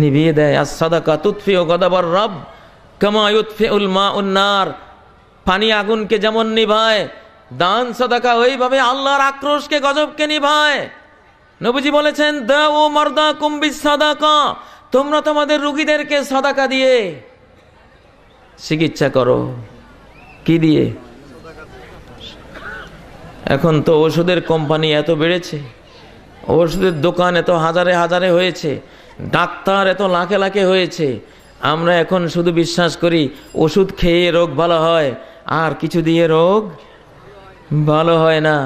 নিভিয়ে দেয়। আর সাদাকা তুতফিউ গদাবার রব কামা ইউতফিউল মাউন নার। পানি আগুনকে যেমন নিভায়, দান সাদাকা ওইভাবে আল্লাহর আক্রোশকে, গজবকে নিভায়। নবীজি বলেছেন, দাউ মারদাকুম বিস সাদাকা, তোমরা তোমাদের রোগীদেরকে সাদাকা দিয়ে চিকিৎসা করো। কি দিয়ে? এখন তো ওষুধের কোম্পানি এত বেড়েছে, ওষুধের দোকান এত হাজারে হাজারে হয়েছে, ডাক্তার এত লাখে লাখে হয়েছে। আমরা এখন শুধু বিশ্বাস করি ওষুধ খেয়ে রোগ ভালো হয়, আর কিছু দিয়ে রোগ ভালো হয় না।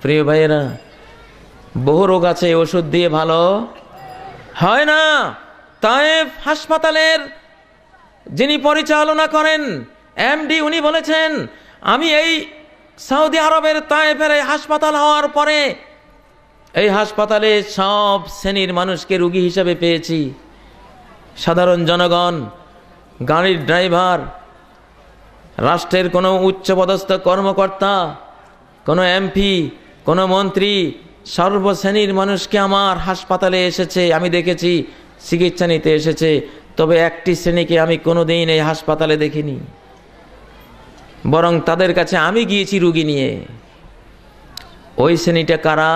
প্রিয় ভাইয়েরা, বহু রোগ আছে ওষুধ দিয়ে ভালো হয় না। তায়েফ হাসপাতালের যিনি পরিচালনা করেন এমডি, উনি বলেছেন, আমি এই সৌদি আরবের তায়েফের এই হাসপাতাল হওয়ার পরে এই হাসপাতালে সব শ্রেণীর মানুষকে রোগী হিসেবে পেয়েছি। সাধারণ জনগণ, গাড়ির ড্রাইভার, রাষ্ট্রের কোনো উচ্চপদস্থ কর্মকর্তা, কোনো এমপি, কোনো মন্ত্রী, সর্বশ্রেণীর মানুষকে আমার হাসপাতালে এসেছে, আমি দেখেছি, চিকিৎসা নিতে এসেছে। তবে একটি শ্রেণীকে আমি কোনোদিন এই হাসপাতালে দেখিনি, বরং তাদের কাছে আমি গিয়েছি রোগী নিয়ে। ওই শ্রেণীটা কারা?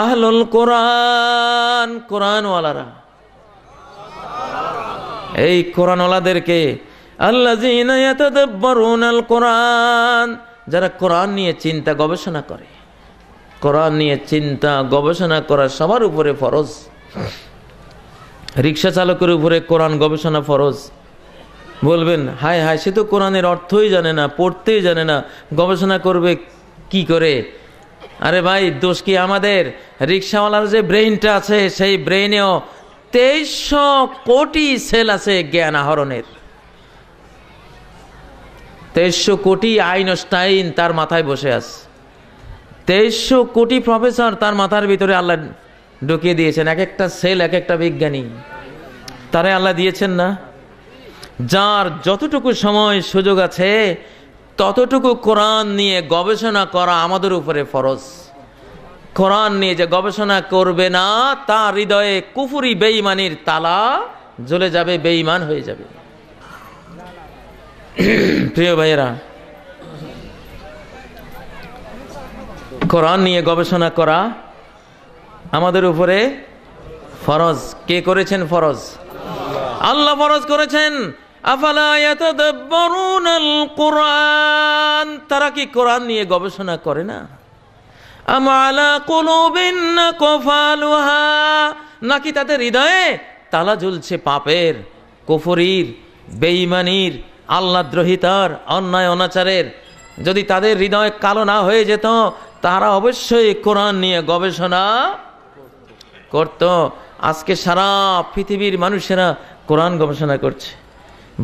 আহলুল কোরআন, কোরআনওয়ালারা। এই কোরআনওয়ালাদেরকে, আল্লাযীনা ইয়াতাদাব্বারুনাল কোরআন, যারা কোরআন নিয়ে চিন্তা গবেষণা করে। কোরআন নিয়ে চিন্তা গবেষণা করা সবার উপরে ফরজ। রিক্সা চালকের উপরে কোরআন গবেষণা ফরজ। বলবেন, হায় হায়, সে তো কোরআনের অর্থই জানে না, পড়তেই জানে না, গবেষণা করবে কি করে? আরে ভাই, দোষ কি আমাদের? রিক্সাওয়ালার যে ব্রেইনটা আছে, সেই ব্রেইনেও 2300 কোটি সেল আছে জ্ঞান আহরণের। 2300 কোটি আইনস্টাইন তার মাথায় বসে আছে। 2300 কোটি প্রফেসর তার মাথার ভিতরে আল্লাহ ঢুকিয়ে দিয়েছেন। এক একটা সেল এক একটা বিজ্ঞানী, তারে আল্লাহ দিয়েছেন না? যার যতটুকু সময় সুযোগ আছে ততটুকু কোরআন নিয়ে গবেষণা করা আমাদের উপরে ফরজ। কোরআন নিয়ে যে গবেষণা করবে না, তার হৃদয়ে কুফরি বেঈমানির তালা জ্বলে যাবে, বেঈমান হয়ে যাবে। প্রিয় ভাইয়েরা, কোরআন নিয়ে গবেষণা করা আমাদের উপরে ফরজ কে করেছেন? ফরজ আল্লাহ ফরজ করেছেন। আফালা ইয়াতাদাব্বারুনাল কুরআন, তারা কি কোরআন নিয়ে গবেষণা করে না? আম আলা কুলুবিন আকফালুহা, নাকি তাদের হৃদয়ে তালা ঝুলছে পাপের, কুফরির, বেঈমানির, আল্লাহদ্রোহিতার, অন্যায় অনাচারের? যদি তাদের হৃদয় কালো না হয়ে যেত তারা অবশ্যই কোরআন নিয়ে গবেষণা করত। আজকে সারা পৃথিবীর মানুষেরা কোরআন গবেষণা করছে।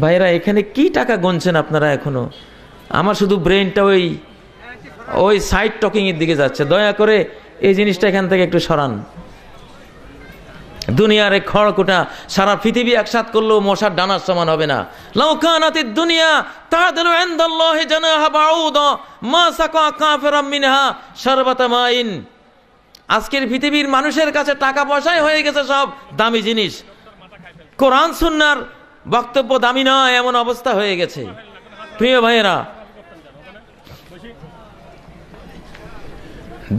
ভাইরা, এখানে কি টাকা গুনছেন আপনারা এখনো? আমার শুধু ব্রেনটা ওই সাইড টকিং এর দিকে যাচ্ছে। দয়া করে এই জিনিসটা এখান থেকে একটু সরান। দুনিয়ার এই খড়কুটা সারা পৃথিবী একসাথ করলেও মশার ডানার সমান হবে না। লাউ কানাতিদ দুনিয়া তা'দিলু ইনদাল্লাহি জানাহা বাউদা মা সাকা কাফিরাম মিনহা শারবাতা মাইন। আজকের পৃথিবীর মানুষের কাছে টাকা পয়সাই হয়ে গেছে সব দামি জিনিস, কোরআন সুন্নাহর বক্তব্য দামি নয়, এমন অবস্থা হয়ে গেছে। প্রিয় ভাইয়েরা,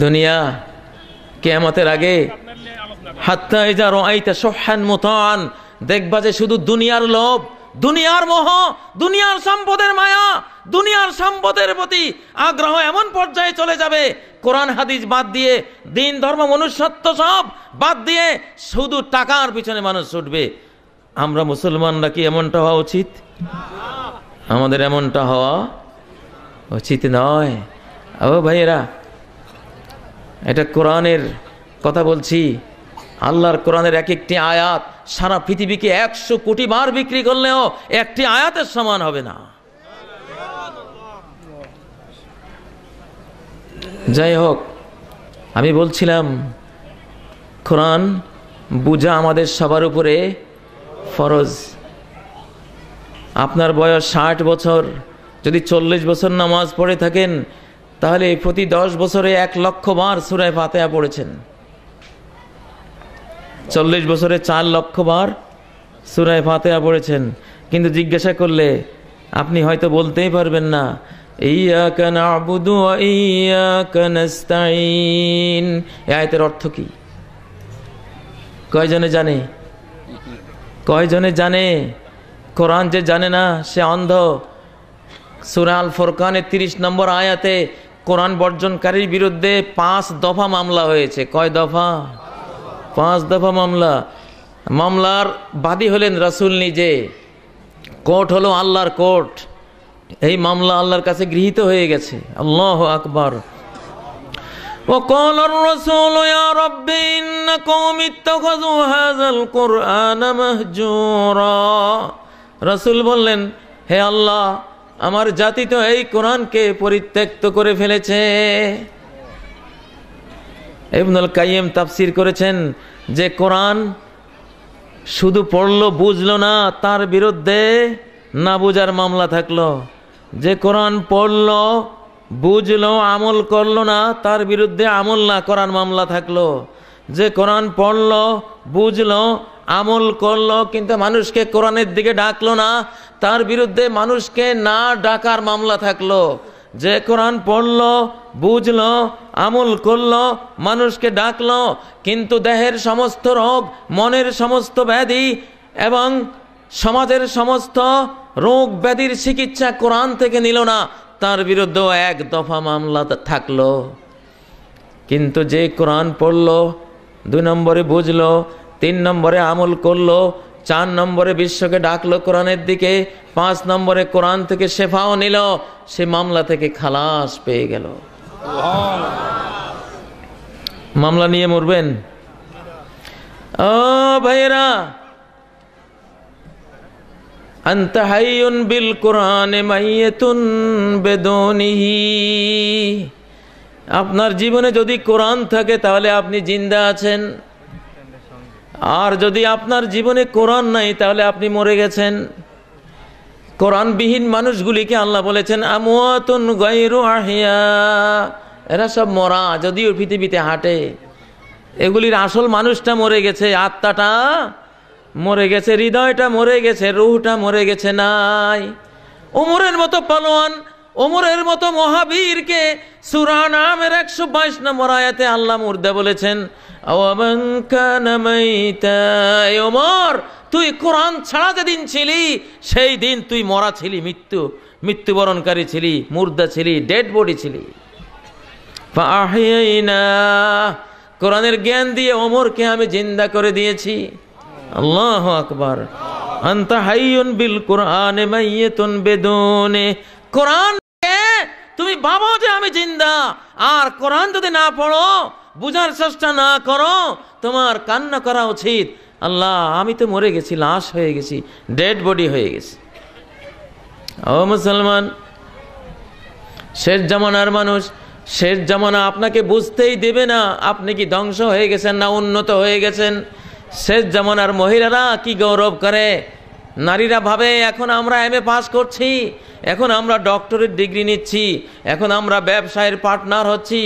দুনিয়া কিয়ামতের আগে হাত্তা ইযা রাআইতা শুহহান মুতাআন, দেখবা যে শুধু দুনিয়ার লোভ, দুনিয়ার মোহ, দুনিয়ার সম্পদের মায়া, দুনিয়ার সম্পদের প্রতি আগ্রহ এমন পর্যায়ে চলে যাবে, কোরআন হাদিস বাদ দিয়ে, দিন ধর্ম মনুষ্যত্ব সব বাদ দিয়ে শুধু টাকার পিছনে মানুষ ছুটবে। আমরা মুসলমানরা কি এমনটা হওয়া উচিত? আমাদের এমনটা হওয়া উচিত নয়। ও ভাইয়েরা, এটা কোরআনের কথা বলছি। আল্লাহর কোরআনের এক একটি আয়াত সারা পৃথিবীকে 100 কোটি বার বিক্রি করলেও একটি আয়াতের সমান হবে না। যাই হোক, আমি বলছিলাম কোরআন বুঝা আমাদের সবার উপরে ফরজ। আপনার বয়স 60 বছর, যদি 40 বছর নামাজ পড়ে থাকেন তাহলে প্রতি 10 বছরে 1 লক্ষ বার সূরা ফাতিহা পড়েছেন। 40 বছরে 4 লক্ষ বার সূরা ফাতিহা পড়েছেন। কিন্তু জিজ্ঞাসা করলে আপনি হয়তো বলতেই পারবেন না ইয়াকা না'বুদু ওয়া ইয়াকা নাস্তাঈন। এই আয়াতের অর্থ কি? কয়জনে জানে? কয়জনে জানে? কোরআন যে জানে না সে অন্ধ। সূরা আল ফুরকানের 30 নম্বর আয়াতে কোরআন বর্জনকারীর বিরুদ্ধে 5 দফা মামলা হয়েছে। কয় দফা? 5 দফা মামলা। মামলার বাদী হলেন রাসূল নিজে, কোর্ট হলো আল্লাহর কোর্ট। এই মামলা আল্লাহর কাছে গৃহীত হয়ে গেছে। আল্লাহু আকবার। وقال الرسول يا رب إن قومي اتخذوا هذا القرآن مهجورا। রাসূল বললেন, হে আল্লাহ, আমার জাতি তো এই কোরআনকে পরিত্যক্ত করে ফেলেছে। ইবনুল কাইয়িম তাফসীর করেছেন যে কোরআন শুধু পড়লো বুঝলো না, তার বিরুদ্ধে না বুঝার মামলা থাকলো। যে কোরআন পড়লো বুঝলো আমল করলো না, তার বিরুদ্ধে আমল না করার মামলা থাকলো। যে কোরআন পড়লো বুঝলো আমল করলো কিন্তু মানুষকে কোরআনের দিকে ডাকলো না, তার বিরুদ্ধে মানুষকে না ডাকার মামলা থাকলো। যে কোরআন পড়লো বুঝলো আমল করলো মানুষকে ডাকলো কিন্তু দেহের সমস্ত রোগ, মনের সমস্ত ব্যাধি এবং সমাজের সমস্ত রোগ ব্যাধির চিকিৎসা কোরআন থেকে নিল না, তার বিরুদ্ধেও 1 দফা মামলা থাকলো। কিন্তু যে কোরআন পড়লো, 2 নম্বরে বুঝলো, 3 নম্বরে আমল করলো, 4 নম্বরে বিশ্বকে ডাকলো কোরআনের দিকে, 5 নম্বরে কোরআন থেকে শেফাও নিল, সে মামলা থেকে খালাস পেয়ে গেল। মামলা নিয়ে মরবেন? ও ভাইরা, আনতা হাইয়ুন বিল কোরআনে মাইয়াতুন বেদুনিহি। আপনার জীবনে যদি কোরআন থাকে তাহলে আপনি জিন্দা আছেন, আর যদি আপনার জীবনে কোরআন নাই তাহলে আপনি মরে গেছেন। কোরআনবিহীন মানুষগুলিকে আল্লাহ বলেছেন আমওয়াতুন গায়রু আহিয়া, এরা সব মরা, যদিও পৃথিবীতে হাঁটে। এগুলির আসল মানুষটা মরে গেছে, আত্মাটা মরে গেছে, হৃদয়টা মরে গেছে, রূহটা মরে গেছে, নাই। ওমরের মতো পালোয়ান, ওমরের মতো মহাবীরকে সূরা নামের 122 নম্বর আয়াতে আল্লাহ মুর্দা বলেছেন, আওয়ামান কানা মাইতা, ওমর তুই কোরআন ছাড়া যেদিন ছিলি সেই দিন তুই মরা ছিলি, মৃত্যুবরণকারী ছিলি, মুর্দা ছিলি, ডেড বডি ছিলি। ফাআহিয়াইনা, কোরআনের জ্ঞান দিয়ে ওমরকে আমি জিন্দা করে দিয়েছি। আল্লাহু আকবার। আনতা হাইয়ুন বিল কুরআনে মাইয়াতুন বিদুনে, কোরআন তুমি ভাবো যে আমি জিন্দা, আর কোরআন যদি না পড়ো, বুঝার চেষ্টা না করো, তোমার কান্না করা উচিত, আল্লাহ আমি তো মরে গেছি, লাশ হয়ে গেছি, ডেড বডি হয়ে গেছি। ও মুসলমান, শেষ জামানার মানুষ, শেষ জামানা আপনাকে বুঝতেই দেবে না আপনি কি ধ্বংস হয়ে গেছেন না উন্নত হয়ে গেছেন। শেষ জামানার মহিলারা কি গৌরব করে, নারীরা ভাবে এখন আমরা MA পাস করছি, এখন আমরা ডক্টরেট ডিগ্রি নিচ্ছি, এখন আমরা ব্যবসায়ের পার্টনার হচ্ছি।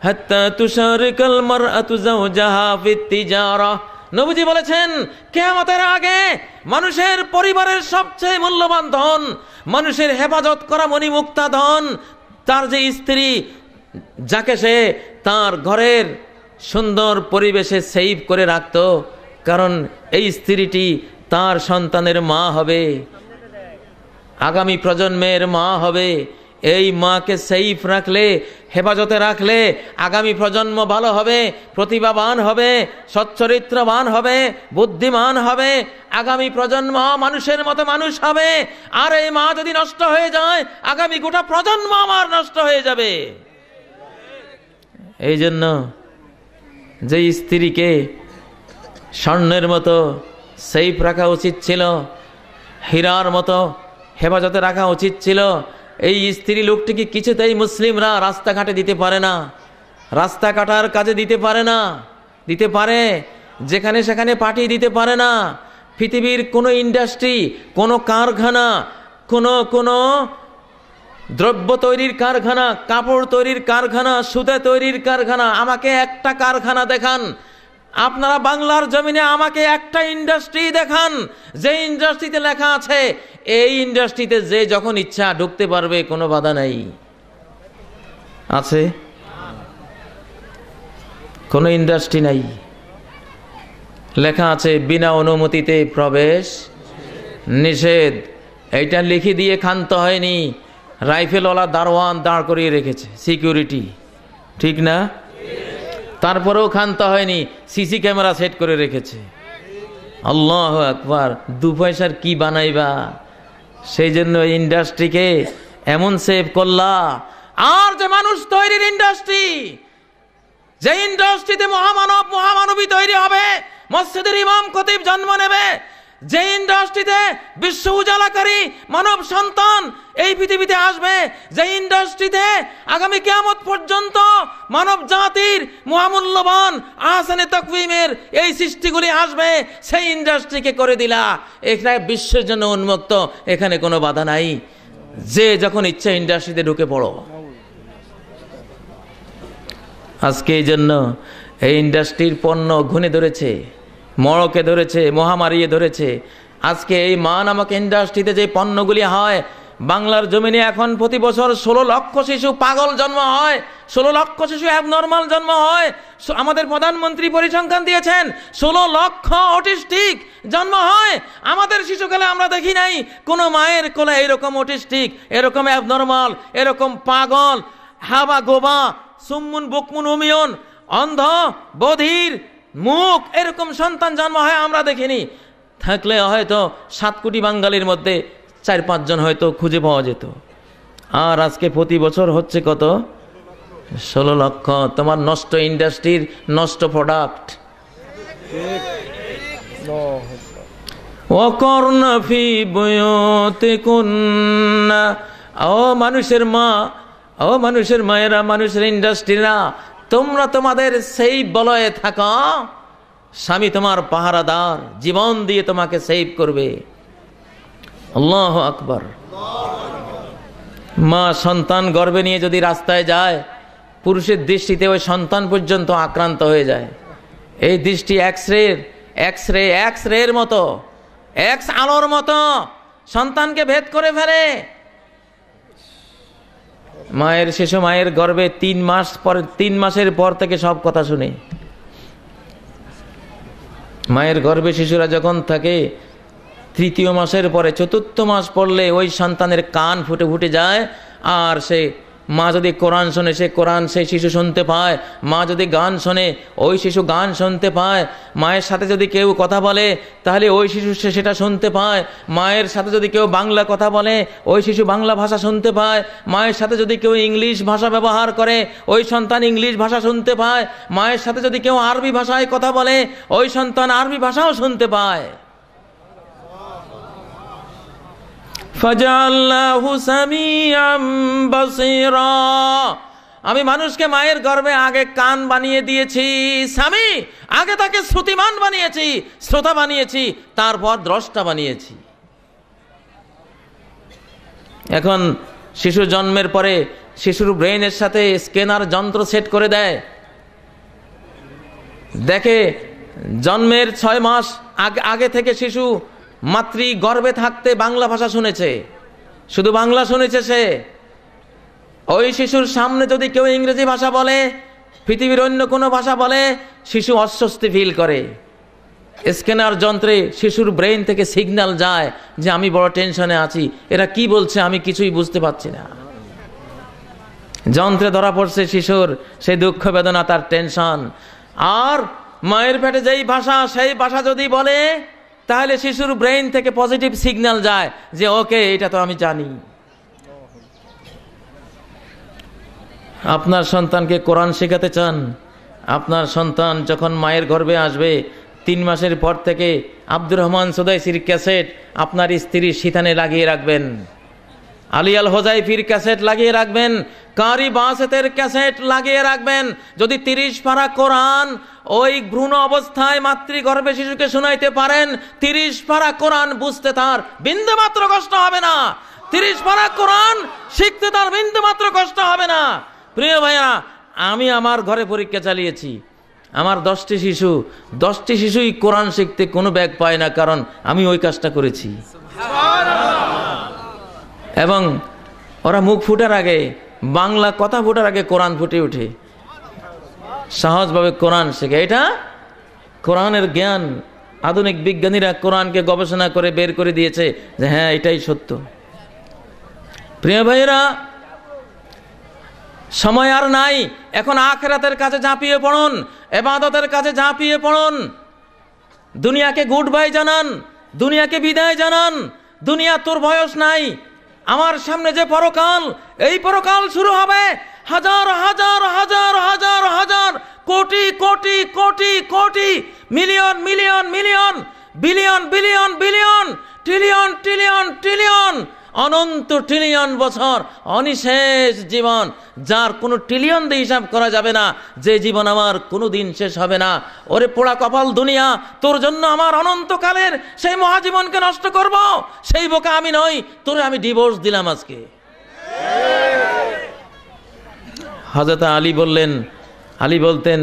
হাত্তা তুশারিকাল মারআতু যাওজাহা ফিত তিজারা, নবীজি বলেছেন কিয়ামতের আগে মানুষের পরিবারের সবচেয়ে মূল্যবান ধন, মানুষের হেফাজত করা মণিমুক্তা ধন তার যে স্ত্রী, যাকে সে তার ঘরের সুন্দর পরিবেশে সেভ করে রাখত, কারণ এই স্ত্রীটি তার সন্তানের মা হবে, আগামী প্রজন্মের মা হবে। এই মাকে সেফ রাখলে, হেফাজতে রাখলে আগামী প্রজন্ম ভালো হবে, প্রতিভাবান হবে, সচ্চরিত্রবান হবে, বুদ্ধিমান হবে, আগামী প্রজন্ম মানুষের মতো মানুষ হবে। আর এই মা যদি নষ্ট হয়ে যায়, আগামী গোটা প্রজন্ম আমার নষ্ট হয়ে যাবে। এই জন্য যে স্ত্রীকে স্বর্ণের মতো সেফ রাখা উচিত ছিল, হীরার মতো হেফাজতে রাখা উচিত ছিল, এই স্ত্রী লোকটিকে কিছুতেই মুসলিমরা রাস্তাঘাটে দিতে পারে না, রাস্তা কাটার কাজে দিতে পারে না, দিতে পারে যেখানে সেখানে পাঠিয়ে দিতে পারে না। পৃথিবীর কোনো ইন্ডাস্ট্রি, কোনো কারখানা, কোনো দ্রব্য তৈরির কারখানা, কাপড় তৈরির কারখানা, সুতা তৈরির কারখানা, আমাকে একটা কারখানা দেখান। আপনারা বাংলার জমিনে আমাকে একটা ইন্ডাস্ট্রি দেখান, যে ইন্ডাস্ট্রিতে লেখা আছে এই ইন্ডাস্ট্রিতে যে যখন ইচ্ছা ঢুকতে পারবে, কোনো বাধা নাই। আছে? কোনো ইন্ডাস্ট্রি নাই, লেখা আছে বিনা অনুমতিতে প্রবেশ নিষেধ। এইটা লিখে দিয়ে ক্ষান্ত হয়নি, রাইফেলওয়ালা দারোয়ান দাঁড় করিয়ে রেখেছে, সিকিউরিটি, ঠিক না? তারপরেও ক্ষান্ত হয়নি, সিসি ক্যামেরা সেট করে রেখেছে। আল্লাহু আকবার। 2 পয়সার কি বানাইবা, সেই জন্য ইন্ডাস্ট্রিকে এমন সেভ করলা। আর যে মানুষ তৈরির ইন্ডাস্ট্রি, যে ইন্ডাস্ট্রিতে মহামানব মহামানবী তৈরি হবে, মসজিদের ইমাম খতিব জন্ম নেবে, যে ইন্ডাস্ট্রিতে বিশ্ব উজালাকারী মানব সন্তান এই পৃথিবীতে আসবে, যে ইন্ডাস্ট্রিতে আগামী কিয়ামত পর্যন্ত মানব জাতির মহামূল্যবান আহসানে তাকওয়িমের এই সৃষ্টিগুলি আসবে, সেই ইন্ডাস্ট্রিকে করে দিলা এখানে বিশ্বের জন্য উন্মুক্ত, এখানে কোনো বাধা নাই, যে যখন ইচ্ছা ইন্ডাস্ট্রিতে ঢুকে পড়ো। আজকে এই জন্য এই ইন্ডাস্ট্রির পণ্য ঘুণে ধরেছে, মড়কে ধরেছে, মহামারীয়ে ধরেছে। আজকে এই মা নামক ইন্ডাস্ট্রিতে যে পণ্যগুলি হয়, বাংলার জমিনে এখন প্রতি বছর 16 লক্ষ শিশু পাগল জন্ম হয়, 16 লক্ষ শিশু অ্যাবনর্মাল জন্ম হয়। আমাদের প্রধানমন্ত্রী পরিসংখ্যান দিয়েছেন 16 লক্ষ অটিস্টিক জন্ম হয়। আমাদের শিশুকালে আমরা দেখি নাই কোনো মায়ের কোলে এরকম অটিস্টিক, এরকম অ্যাবনর্মাল, এরকম পাগল, হাবা গোবা, সুম্মুন বুকমুন উমিয়ন, অন্ধ বধির মুখ, এরকম সন্তান জন্ম হয় আমরা দেখিনি। থাকলে হয়তো 7 কোটি বাঙালির মধ্যে 4-5 জন হয়তো খুঁজে পাওয়া যেত। আর আজকে প্রতি বছর হচ্ছে কত? 16 লক্ষ। তোমার নষ্ট ইন্ডাস্ট্রির নষ্ট প্রোডাক্ট। ওয়াকরনা ফি বুয়ুতিকুন্না, ও মানুষের মা, ও মানুষের মায়েরা, মানুষের ইন্ডাস্ট্রিরা, তোমরা তোমাদের সেই বলয়ে থাকো, স্বামী তোমার পাহারাদার, জীবন দিয়ে তোমাকে সেভ করবে। আল্লাহু আকবার। মা সন্তান গর্ভে নিয়ে যদি রাস্তায় যায়, পুরুষের দৃষ্টিতে ওই সন্তান পর্যন্ত আক্রান্ত হয়ে যায়। এই দৃষ্টি এক্স রের মতো, এক্স আলোর মতো সন্তানকে ভেদ করে ফেলে। শিশু মায়ের গর্ভে 3 মাসের পর থেকে সব কথা শুনে। মায়ের গর্ভে শিশুরা যখন থাকে 3য় মাসের পরে 4র্থ মাস পড়লে ওই সন্তানের কান ফুটে ফুটে যায়। আর সে মা যদি কোরআন শোনে, সে কোরআন সেই শিশু শুনতে পায়। মা যদি গান শোনে, ওই শিশু গান শুনতে পায়। মায়ের সাথে যদি কেউ কথা বলে, তাহলে ওই শিশু সেটা শুনতে পায়। মায়ের সাথে যদি কেউ বাংলা কথা বলে, ওই শিশু বাংলা ভাষা শুনতে পায়। মায়ের সাথে যদি কেউ ইংলিশ ভাষা ব্যবহার করে, ওই সন্তান ইংলিশ ভাষা শুনতে পায়। মায়ের সাথে যদি কেউ আরবি ভাষায় কথা বলে, ওই সন্তান আরবি ভাষাও শুনতে পায়। ফাজআলনাহু সামিআম বাসীরা, আমি মানুষকে মায়ের গর্ভে আগে কান বানিয়ে দিয়েছি সামি, আগে তাকে শ্রুতিমান বানিয়েছি, শ্রোতা বানিয়েছি, তারপর দ্রষ্টা বানিয়েছি। এখন শিশু জন্মের পরে শিশুর ব্রেইনের সাথে স্ক্যানার যন্ত্র সেট করে দেয়। দেখে জন্মের 6 মাস আগে থেকে শিশু মাতৃ গর্ভে থাকতে বাংলা ভাষা শুনেছে, শুধু বাংলা শুনেছে সে। ওই শিশুর সামনে যদি কেউ ইংরেজি ভাষা বলে, পৃথিবীর অন্য কোনো ভাষা বলে, শিশু অস্বস্তি ফিল করে। স্ক্যানার যন্ত্রে শিশুর ব্রেইন থেকে সিগন্যাল যায় যে আমি বড় টেনশনে আছি, এরা কি বলছে আমি কিছুই বুঝতে পারছি না। যন্ত্রে ধরা পড়ছে শিশুর সেই দুঃখ বেদনা, তার টেনশন। আর মায়ের পেটে যেই ভাষা, সেই ভাষা যদি বলে, তাহলে শিশুর ব্রেইন থেকে পজিটিভ সিগন্যাল যায় যে ওকে, এটা তো আমি জানি। আপনার সন্তানকে কোরআন শেখাতে চান? আপনার সন্তান যখন মায়ের গর্ভে আসবে 3 মাসের পর থেকে আব্দুর রহমান সুদাইসির ক্যাসেট আপনার স্ত্রীর সিথানে লাগিয়ে রাখবেন, আলী আল হোজাইফির ক্যাসেট লাগিয়ে রাখবেন, কারি বাসেতের ক্যাসেট লাগিয়ে রাখবেন। যদি 30 পারা কোরআন ওই ভ্রূণ অবস্থায় মাতৃগর্ভে শিশুকে শোনাইতে পারেন, 30 পারা কোরআন বুঝতে তার বিন্দুমাত্র কষ্ট হবে না। 30 পারা কোরআন শিখতে তার বিন্দুমাত্র কষ্ট হবে না। প্রিয় ভাইয়া, আমি আমার ঘরে পরীক্ষা চালিয়েছি। আমার 10টি শিশুই কোরআন শিখতে কোনো ব্যাগ পায় না, কারণ আমি ওই কাজটা করেছি। এবং ওরা মুখ ফুটার আগে, বাংলা কথা ফুটার আগে কোরআন ফুটে ওঠে, সহজভাবে কোরআন শেখে। এটা কোরআনের জ্ঞান। আধুনিক বিজ্ঞানীরা কোরআনকে গবেষণা করে বের করে দিয়েছে যে হ্যাঁ, এটাই সত্য। প্রিয় ভাইরা, সময় আর নাই। এখন আখিরাতের কাছে ঝাঁপিয়ে পড়ুন, ইবাদতের কাছে ঝাঁপিয়ে পড়ুন। দুনিয়াকে গুড বাই জানান, দুনিয়াকে বিদায় জানান। দুনিয়া তোর বয়স নাই, আমার সামনে যে পরকাল, এই পরকাল শুরু হবে হাজার হাজার হাজার হাজার হাজার কোটি crore crore crore, million million million, billion billion billion, trillion trillion trillion, অনন্ত ট্রিলিয়ন বছর, অনিশেষ জীবন, যার কোনো ট্রিলিয়ন দিয়ে হিসাব করা যাবে না, যে জীবন আমার কোনো দিন শেষ হবে না। ওরে পোড়া কপাল দুনিয়া, তোর জন্য আমার অনন্তকালের সেই মহাজীবনকে নষ্ট করব? সেই বোকা আমি নই, তোরে আমি ডিভোর্স দিলাম আজকে। হযরত আলী বলতেন,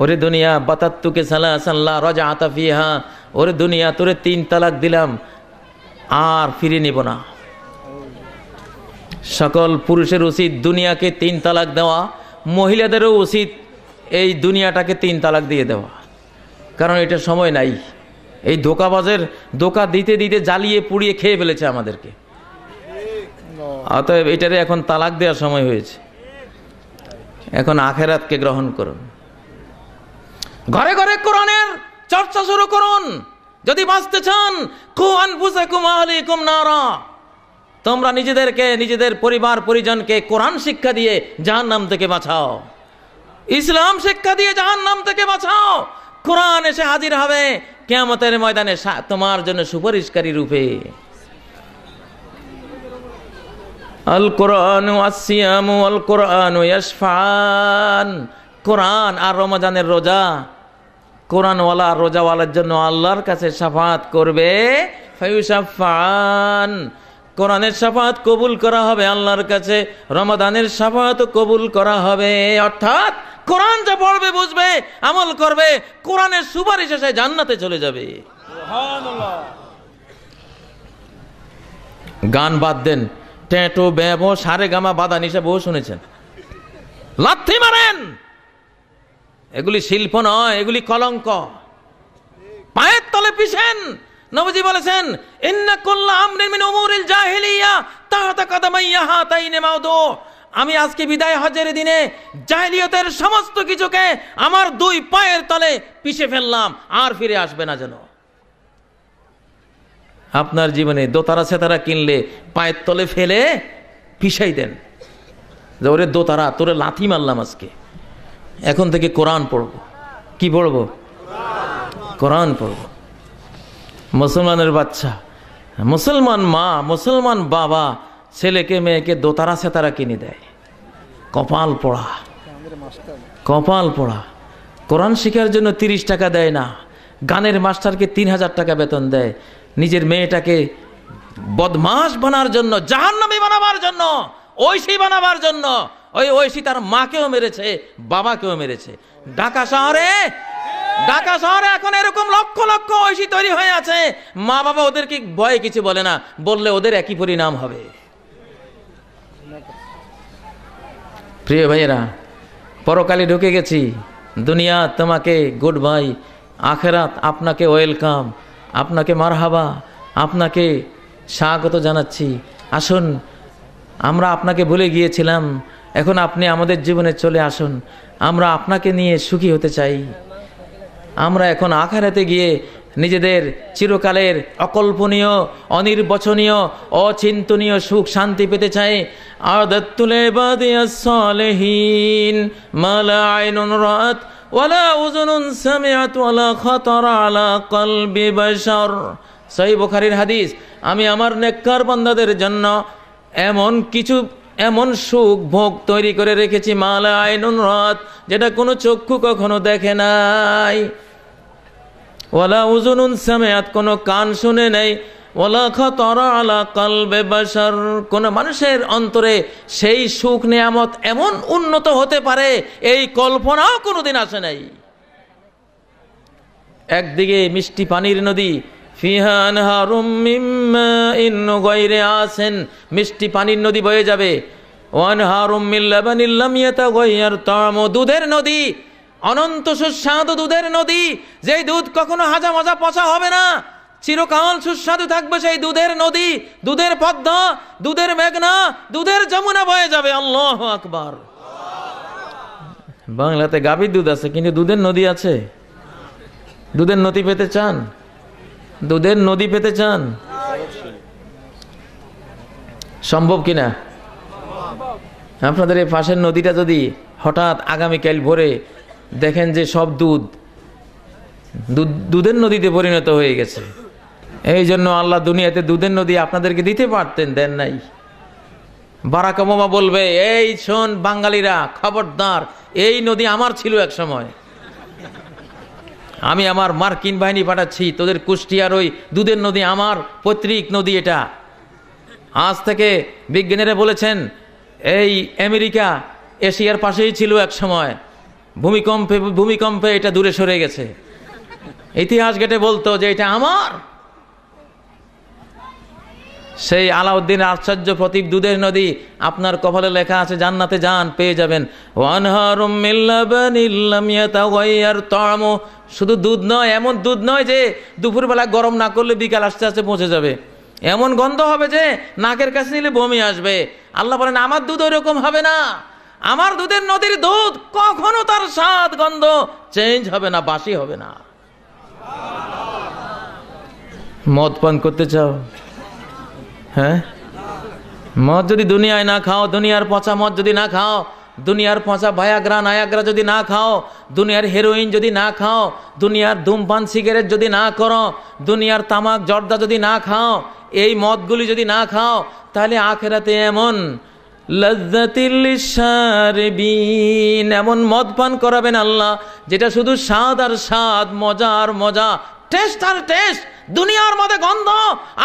ওরে দুনিয়া বাতাত্তুকে সালাসান লা রাজআতা ফিহা, ওরে দুনিয়া তোরে 3 তালাক দিলাম, আর ফিরে নেব না। সকল পুরুষের উচিত দুনিয়াকে 3 তালাক দেওয়া, মহিলাদেরও উচিত এই দুনিয়াটাকে 3 তালাক দিয়ে দেওয়া, কারণ এটা সময় নাই। এই ধোঁকা দিতে দিতে জ্বালিয়ে পুড়িয়ে খেয়ে ফেলেছে আমাদেরকে। অতএব এটারে এখন তালাক দেওয়ার সময় হয়েছে। এখন আখিরাতকে গ্রহণ করুন, ঘরে ঘরে কোরআনের চর্চা শুরু করুন। যদি বাঁচতে চান, কু আনফুসাকুম আহলিকুম নারা, তোমরা নিজেদেরকে, নিজেদের পরিবার পরিজনকে কোরআন শিক্ষা দিয়ে জাহান্নাম থেকে বাঁচাও, ইসলাম শিক্ষা দিয়ে জাহান্নাম থেকে বাঁচাও। কোরআন এসে হাজির হবে কিয়ামতের ময়দানে তোমার জন্য সুপারিশকারী রূপে। আল কোরআনু আসসিয়ামু আল কোরআনু ইয়াশফান, কোরআন আর রমজানের রোজা, কোরআনওয়ালা রোজাওয়ালার জন্য আল্লাহর কাছে শাফাত করবে। ফায়ুশাফান, কোরআনের শাফাত কবুল করা হবে আল্লাহর কাছে, রমাদানের শাফাত কবুল করা হবে। অর্থাৎ কোরআন যা পড়বে, বুঝবে, আমল করবে, কোরআনের সুপারিশ এসে জান্নাতে চলে যাবে। সুবহানাল্লাহ। গান বাদ দেন, টেটো বেবো সারে গামা বাদা নিশা বহু শুনেছেন। লাথি মারেন, এগুলি শিল্প নয়, এগুলি কলঙ্ক। পায়ের তলে পিষেন। নবীজি বলেছেন, ইন্না কুল্লা আমরিন মিন উমুরিল জাহিলিয়া তাহতা কাদামাইয়া হাতাইনে মাউদু। আমি আজকে বিদায় হজের দিনে জাহিলিয়তের সমস্ত কিছুকে আমার দুই পায়ের তলে পিষে ফেললাম, আর ফিরে আসবে না যেন। আপনার জীবনে দোতারা সেতারা কিনলে পায়ের তলে ফেলে পিষাই দেন, যে ওরে দোতারা, তোরে লাথি মারলাম আজকে, এখন থেকে কোরআন পড়ব। কি পড়ব? কোরআন পড়ব। মুসলমানের বাচ্চা, মুসলমান মা, মুসলমান বাবা ছেলেকে মেয়েকে দোতারা সেতারা কিনে দেয়। কপাল পোড়া, কপাল পোড়া। কোরআন শেখার জন্য 30 টাকা দেয় না, গানের মাস্টারকে 3000 টাকা বেতন দেয়। নিজের মেয়েটাকে বদমাশ বানার জন্য, জাহান্নামী বানাবার জন্য, ঐশী বানাবার জন্য। ওই ঐশী তার মাকেও মেরেছে, বাবাকেও মেরেছে। ঢাকা শহরে এখন এরকম লক্ষ লক্ষ ঐশী তৈরি হয়ে আছে। মা বাবা ওদেরকে ভয়ে কিছু বলে না, বললে ওদের একই পরিণাম হবে। প্রিয় ভাইয়েরা, পরকালে ঢুকে গেছি। দুনিয়া তোমাকে গুড বাই, আখেরাত আপনাকে ওয়েলকাম, আপনাকে মারহাবা, আপনাকে স্বাগত জানাচ্ছি। আসুন, আমরা আপনাকে ভুলে গিয়েছিলাম, এখন আপনি আমাদের জীবনে চলে আসুন। আমরা আপনাকে নিয়ে সুখী হতে চাই। আমরা এখন আখিরাতে গিয়ে নিজেদের চিরকালের অকল্পনীয়, অনির্বচনীয়, অচিন্তনীয় সুখ শান্তি পেতে চাই। আদাতুল ইবাদিয়াস সালিহিন মা লা আইনুন রাআত ওয়ালা উযুনুন সামিআত ওয়ালা খাতারা আলা কলবি বাশার। সহিহ বুখারীর হাদিস, আমি আমার নেককার বান্দাদের জন্য এমন সুখ ভোগ তৈরি করে রেখেছি, মা লা আইনুন রাআত, যেটা কোনো চক্ষু কখনো দেখে নাই, ওয়ালা উযুনুন সামিআত, কোনো কান শুনে নাই, ওয়ালা খাতারা আলা কলবি বাশার, কোন মানুষের অন্তরে সেই সুখ নিয়ামত এমন উন্নত হতে পারে এই কল্পনাও কোনোদিন আসে নাই। একদিকে মিষ্টি পানির নদী, ফিহা আনহারুম মিন মাইন গায়রি আসিন, মিষ্টি পানির নদী বয়ে যাবে। ওয়ানহারুম মিন লাবানিল লাম ইয়াতাগায়্যার তা'মু, দুধের নদী, অনন্ত সুস্বাদু দুধের নদী, যেই দুধ কখনো হাজা মাজা পচা হবে না, চিরকাল সুস্বাদু থাকবে সেই দুধের নদী। দুধের পদ্মা, দুধের মেঘনা, দুধের যমুনা বয়ে যাবে। আল্লাহু আকবার। বাংলাতে গাভীর দুধ আছে, কিন্তু দুধের নদী আছে? দুধের নদী পেতে চান? দুধের নদী পেতে চান? সম্ভব কিনা? আপনাদের এই পাশের নদীটা যদি হঠাৎ আগামীকাল ভোরে দেখেন যে সব দুধের নদীতে পরিণত হয়ে গেছে, এই জন্য আল্লাহ দুনিয়াতে দুধের নদী আপনাদেরকে দিতে পারতেন, দেন নাই। বারাক ওবামা বলবে, এই শোন বাঙালিরা, খবরদার, এই নদী আমার ছিল এক সময়, আমি আমার মার্কিন বাহিনী পাঠাচ্ছি, তোদের কুষ্টিয়ার ওই দুধের নদী আমার পৈতৃক নদী এটা। আজ থেকে বিজ্ঞানীরা বলেছেন, এই আমেরিকা এশিয়ার পাশেই ছিল এক সময়, ভূমিকম্পে এটা দূরে সরে গেছে। ইতিহাস ঘেটে বলতো যে এটা আমার। সেই আলাউদ্দিন আশ্চর্য প্রতীক দুধের নদী আপনার কপালে লেখা আছে, জান্নাতে যান পেয়ে যাবেন। ওয়ানহারুম মিন লাবানিল লাম ইয়াতাগায়্যার তা'মু, শুধু দুধ নয়, এমন দুধ নয় যে দুপুরবেলা গরম না করলে বিকাল আস্তে আস্তে পৌঁছে যাবে, এমন গন্ধ হবে যে নাকের কাছে নিলে বমি আসবে। আল্লাহ বলেন, আমার দুধ ওইরকম হবে না, আমার দুধের নদীর দুধ কখনো তার স্বাদ গন্ধ চেঞ্জ হবে না, বাসি হবে না। মদ পান করতে চাও? হ্যাঁ, মদ যদি দুনিয়ায় না খাও, দুনিয়ার পচা মদ যদি না খাও, দুনিয়ার পচা ভায়াগ্রা নায়াগ্রা যদি না খাও, দুনিয়ার হেরোইন যদি না খাও, দুনিয়ার ধূমপান সিগারেট যদি না করো, দুনিয়ার তামাক জর্দা যদি না খাও, এই মদগুলি যদি না খাও, তাহলে আখিরাতে এমন লাজ্জাতিল লিশারিবিন, এমন মদ পান করাবেন আল্লাহ যেটা শুধু স্বাদ আর স্বাদ, মজা আর মজা, টেস্ট আর টেস্ট। দুনিয়ার মধ্যে গন্ধ,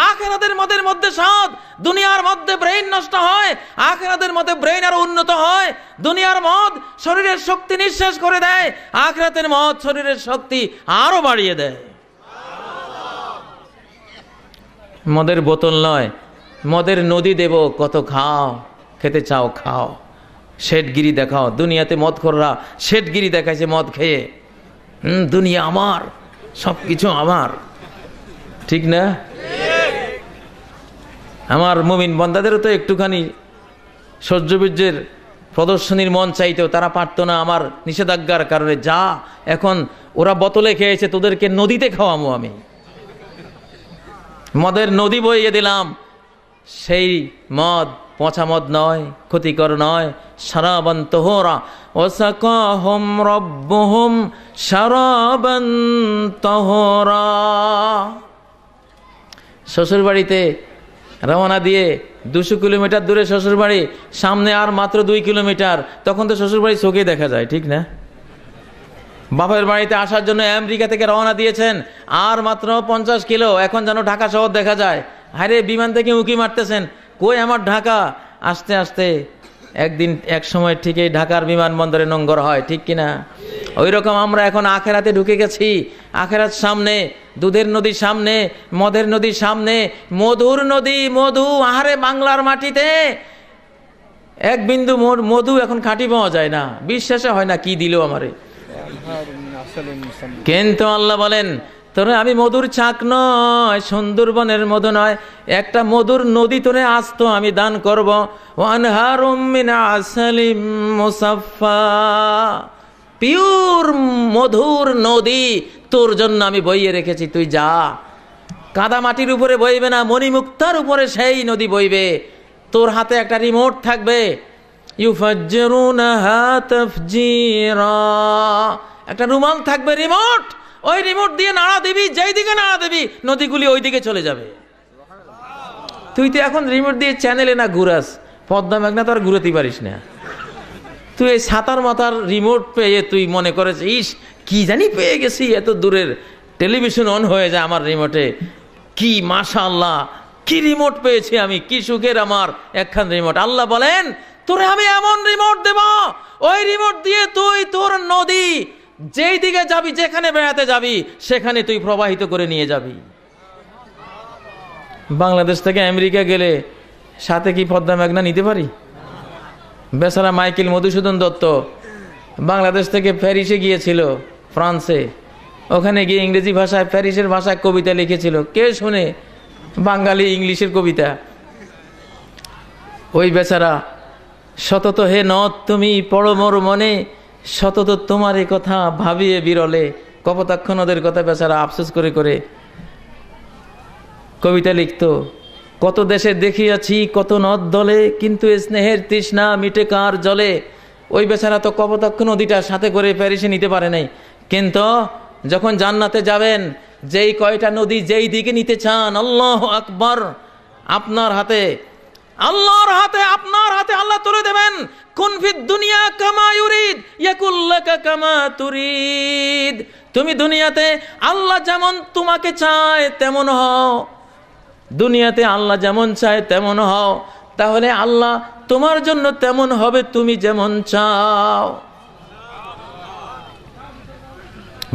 আখিরাতের মদের মধ্যে স্বাদ। দুনিয়ার মধ্যে ব্রেইন নষ্ট হয়, আখিরাতের মধ্যে ব্রেইন আরো উন্নত হয়। দুনিয়ার মদ শরীরের শক্তি নিঃশেষ করে দেয়, আখিরাতের মদ শরীরের শক্তি আরো বাড়িয়ে দেয়। মদের বোতল নয়, মদের নদী দেব, কত খাও, খেতে চাও খাও, শেঠগিরি দেখাও। দুনিয়াতে মদখোররা শেঠগিরি দেখাইছে মদ খেয়ে, দুনিয়া আমার, সব কিছু আমার, ঠিক না? আমার মুমিন বান্দাদেরও তো একটুখানি সহ্যবীর্যের প্রদর্শনীর মন চাইতো, তারা পারতো না আমার নিষেধাজ্ঞার কারণে। যা, এখন ওরা বোতলে খেয়েছে, তোদেরকে নদীতে খাওয়াবো আমি, মদের নদী বইয়ে দিলাম। সেই মদ পচা মদ নয়, ক্ষতিকর নয়, শারাবান তাহুরা ওয়াসাকাহুম রাব্বুহুম শারাবান তাহুরা। শ্বশুর বাড়িতে রওনা দিয়ে 200 কিলোমিটার দূরে শ্বশুর বাড়ি, সামনে আর মাত্র 2 কিলোমিটার, তখন তো শ্বশুর বাড়ি চোখে দেখা যায়, ঠিক না? বাপের বাড়িতে আসার জন্য আমেরিকা থেকে রওনা দিয়েছেন, আর মাত্র 50 কিলো, এখন যেন ঢাকা শহর দেখা যায়। আরে বিমান থেকে উঁকি মারতেছেন, কই আমার ঢাকা? আস্তে আস্তে একদিন এক সময় ঠিকই ঢাকার বিমানবন্দরে নোঙ্গর হয়, ঠিক কিনা? ওই রকম আমরা এখন আখেরাতে ঢুকে গেছি। আখেরাত সামনে, দুধের নদীর সামনে, মদের নদীর সামনে, মধুর নদী, মধু। আহারে বাংলার মাটিতে এক বিন্দু মধু এখন খাঁটি পাওয়া যায় না, বিশ্বাসে হয় না কি দিল আমারে। কিন্তু আল্লাহ বলেন, তোরে আমি মধুর চাক নয়, সুন্দরবনের মধু নয়, একটা মধুর নদী তোরে আসতো আমি দান করব। ওয়ানহারুম মিন আসালিম মুসাফফা, পিওর মধুর নদী তোর জন্য আমি বইয়ে রেখেছি, তুই যা। কাদা মাটির উপরে বইবে না, মণিমুক্তার উপরে সেই নদী বইবে। তোর হাতে একটা রিমোট থাকবে, ইউফাজ্জিরুনাহা তাফজিরা, একটা রুমাল থাকবে, রিমোট। ওই রিমোট দিয়ে নাড়া দিবি, যেই দিকে নাড়া দিবি নদীগুলি ওই দিকে চলে যাবে। তুই তো এখন রিমোট দিয়ে চ্যানেলে না ঘুরাস, পদ্মা মেঘনা তো আর ঘুরাতে পারিস না। তুই এই সাতার মাথার রিমোট পেয়ে তুই মনে করেছিস, ইস কি জানি পেয়ে গেছি, এত দূরের টেলিভিশন অন হয়ে যায় আমার রিমোটে, কি মাশাআল্লাহ, কি রিমোট পেয়েছি আমি, কি সুখের আমার একখান রিমোট। আল্লাহ বলেন, তোরে আমি এমন রিমোট দেব, ওই রিমোট দিয়ে তুই তোর নদী যেই দিকে যাবি, যেখানে বেড়াতে যাবি, সেখানে তুই প্রবাহিত করে নিয়ে যাবি। বাংলাদেশ থেকে আমেরিকা গেলে সাথে কি পদ্মা মেঘনা নিতে পারি? বেচারা মাইকেল মধুসূদন দত্ত বাংলাদেশ থেকে প্যারিসে গিয়েছিল, ফ্রান্সে। ওখানে গিয়ে ইংরেজি ভাষায়, প্যারিসের ভাষায় কবিতা লিখেছিল। কে শুনে বাঙালি ইংলিশের কবিতা? ওই বেচারা, সতত হে নদ তুমি পড়ো মোর মনে, সতত তোমার এ কথা ভাবিয়ে বিরলে। কপোতাক্ষ নদের কথা বেচারা আফসোস করে করে কবিতা লিখত। কত দেশে দেখিয়াছি কত নদ দলে, কিন্তু স্নেহের তৃষ্ণা মিটে কার জলে। ওই বেচারা তো কপোতাক্ষ নদীটা সাথে করে প্যারিসে নিতে পারে নাই, কিন্তু যখন জান্নাতে যাবেন, যেই কয়টা নদী যেই দিকে নিতে চান, আল্লাহু আকবার, আপনার হাতে, আল্লাহর হাতে, আপনার হাতে আল্লাহ তুলে দেবেন। কুন ফিদ দুনিয়া কামা ইউরিদ ইয়াকুল লাকা কামা তুরিদ। তুমি দুনিয়াতে আল্লাহ যেমন তোমাকে চায় তেমন হও, দুনিয়াতে আল্লাহ যেমন চায় তেমন হও, তাহলে আল্লাহ তোমার জন্য তেমন হবে তুমি যেমন চাও।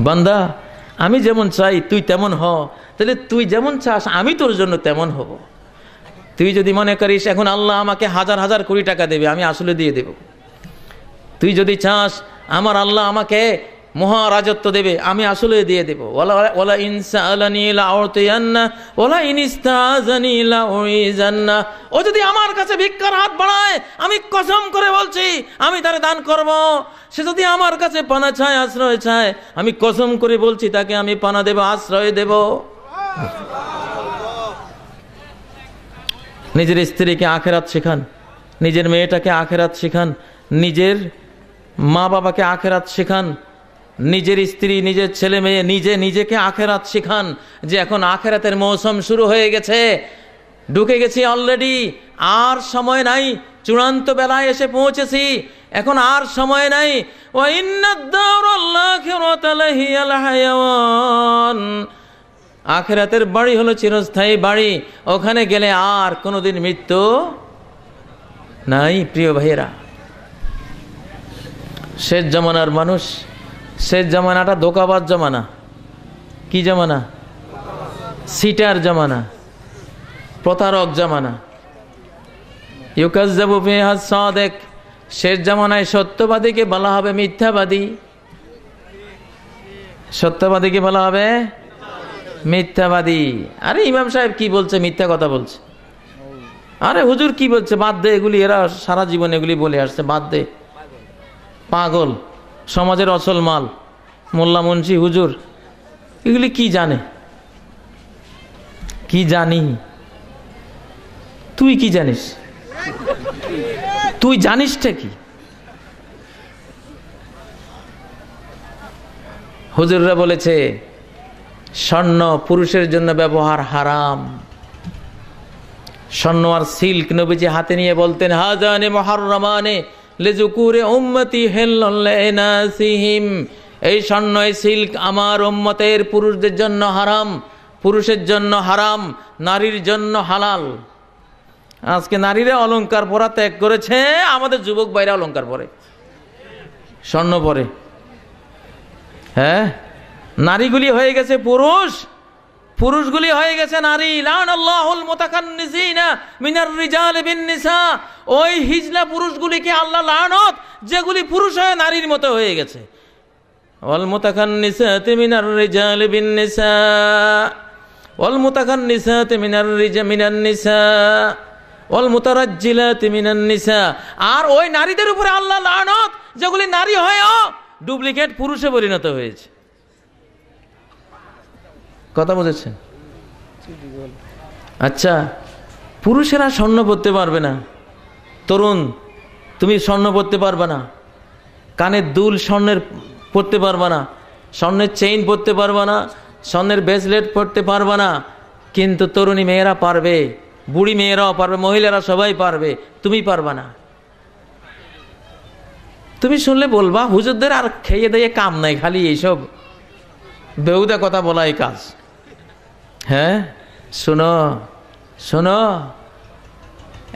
বান্দা, আমি যেমন চাই তুই তেমন হ, তাহলে তুই যেমন চাস আমি তোর জন্য তেমন হব। তুই যদি মনে করিস এখন আল্লাহ আমাকে হাজার হাজার কোটি টাকা দেবে, আমি আসলে দিয়ে দেব। তুই যদি চাস আমার আল্লাহ আমাকে মহারাজত্ব দেবে, আমি আসলে দিয়ে দেব। ওয়ালা ইনসালানি লাউতিয়ান্না ওয়ালা ইনিস্তাজানি লাউইজান্না। ও যদি আমার কাছে ভিক্ষার হাত বাড়ায়, আমি কসম করে বলছি আমি তারে দান করব। সে যদি আমার কাছে পানা চায়, আশ্রয় চায়, আমি কসম করে বলছি তাকে আমি পানা দেব, আশ্রয় দেব। নিজের স্ত্রীকে আখেরাত শেখান, নিজের মেয়েটাকে আখেরাত শেখান, নিজের মা বাবাকে আখেরাত শেখান, নিজের স্ত্রী, নিজের ছেলে মেয়ে, নিজেকে আখেরাত শেখান যে এখন আখেরাতের মৌসুম শুরু হয়ে গেছে, ঢুকে গেছি অলরেডি, আর সময় নাই, চূড়ান্ত বেলায় এসে পৌঁছেছি, এখন আর সময় নাই। ওয়া ইন্নাদ দারাল আখিরাতা লাহিয়াল হায়াওয়ান, আখেরাতের বাড়ি হলো চিরস্থায়ী বাড়ি, ওখানে গেলে আর কোনোদিন মৃত্যু নাই। প্রিয় ভাইয়েরা, শেষ জামানার মানুষ, শেষ জামানাটা ধোঁকাবাজ জামানা। কি জামানা? সিটার জামানা, প্রতারক জামানা। ইউকাজ্জাবু ফিহা সাদিক, শেষ জামানায় সত্যবাদীকে বলা হবে মিথ্যাবাদী। সত্যবাদীকে বলা হবে মিথ্যাবাদী। আরে ইমাম সাহেব কি বলছে? মিথ্যা কথা বলছে। আরে হুজুর কি বলছে? বাদ দে এগুলি, এরা সারা জীবন এগুলি বলে আসছে, বাদ দে। পাগল, সমাজের অসল মাল, মোল্লা মুন্সি হুজুর এগুলি কি জানে? কি জানি? তুই কি জানিস? তুই জানিসটা কি? হুজুররা বলেছে স্বর্ণ পুরুষের জন্য ব্যবহার হারাম। স্বর্ণ আর সিল্ক নবীজি হাতে নিয়ে বলতেন, হাজানে মুহাররামানে লিযুকুরি উম্মতি হিল্লাল লিনাসিহিম, এই স্বর্ণ এই সিল্ক আমার উম্মতের পুরুষদের জন্য হারাম, পুরুষের জন্য হারাম, নারীর জন্য হালাল। আজকে নারীরা অলংকার পরা ত্যাগ করেছে, আমাদের যুবক ভাইরা অলংকার পরে, স্বর্ণ পরে। হ্যাঁ, নারীগুলি হয়ে গেছে পুরুষ, পুরুষগুলি হয়ে গেছে নারী। লানাল্লাহুল মুতাকান্নিসিনা মিনার রিজাল বিন নিসা, ওই হিজলা পুরুষগুলিকে আল্লাহ লানত যেগুলি পুরুষ হয়ে নারীর মতো হয়ে গেছে। ওয়াল মুতাকান্নিসাতি মিনার রিজাল বিন নিসা, ওয়াল মুতাকান্নিসাতি মিনান নিসা, ওয়াল মুতারাজ্জিলাতি মিনান নিসা, আর ওই নারীদের উপরে আল্লাহ লানত যেগুলি নারী হয়েও ডুপ্লিকেট পুরুষে পরিণত হয়েছে। কথা বুঝেছেন? আচ্ছা, পুরুষেরা স্বর্ণ পরতে পারবে না। তরুণ, তুমি স্বর্ণ পরতে পারবে না, কানের দুল স্বর্ণের পরতে পারবে না, স্বর্ণের চেইন পরতে পারবে না, স্বর্ণের ব্রেসলেট পরতে পারবে না, কিন্তু তরুণী মেয়েরা পারবে, বুড়ি মেয়েরাও পারবে, মহিলারা সবাই পারবে, তুমি পারবে না। তুমি শুনলে বলবা হুজুরদের আর খেয়ে দিয়ে কাম নাই, খালি এইসব বেহুদা কথা বলাই কাজ। হ্যাঁ, শোনো শোনো,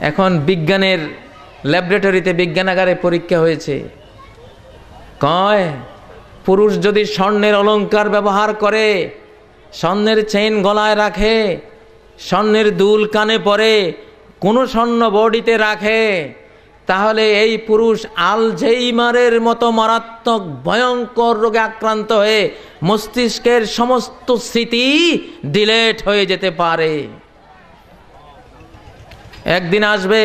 এখন বিজ্ঞানের ল্যাবরেটরিতে, বিজ্ঞানাগারে পরীক্ষা হয়েছে, কয় পুরুষ যদি স্বর্ণের অলংকার ব্যবহার করে, স্বর্ণের চেইন গলায় রাখে, স্বর্ণের দুল কানে পরে, কোনো স্বর্ণ বডিতে রাখে, তাহলে এই পুরুষ আলঝেইমারের মতো মারাত্মক ভয়ঙ্কর রোগে আক্রান্ত হয়ে মস্তিষ্কের সমস্ত স্মৃতি ডিলেট হয়ে যেতে পারে। একদিন আসবে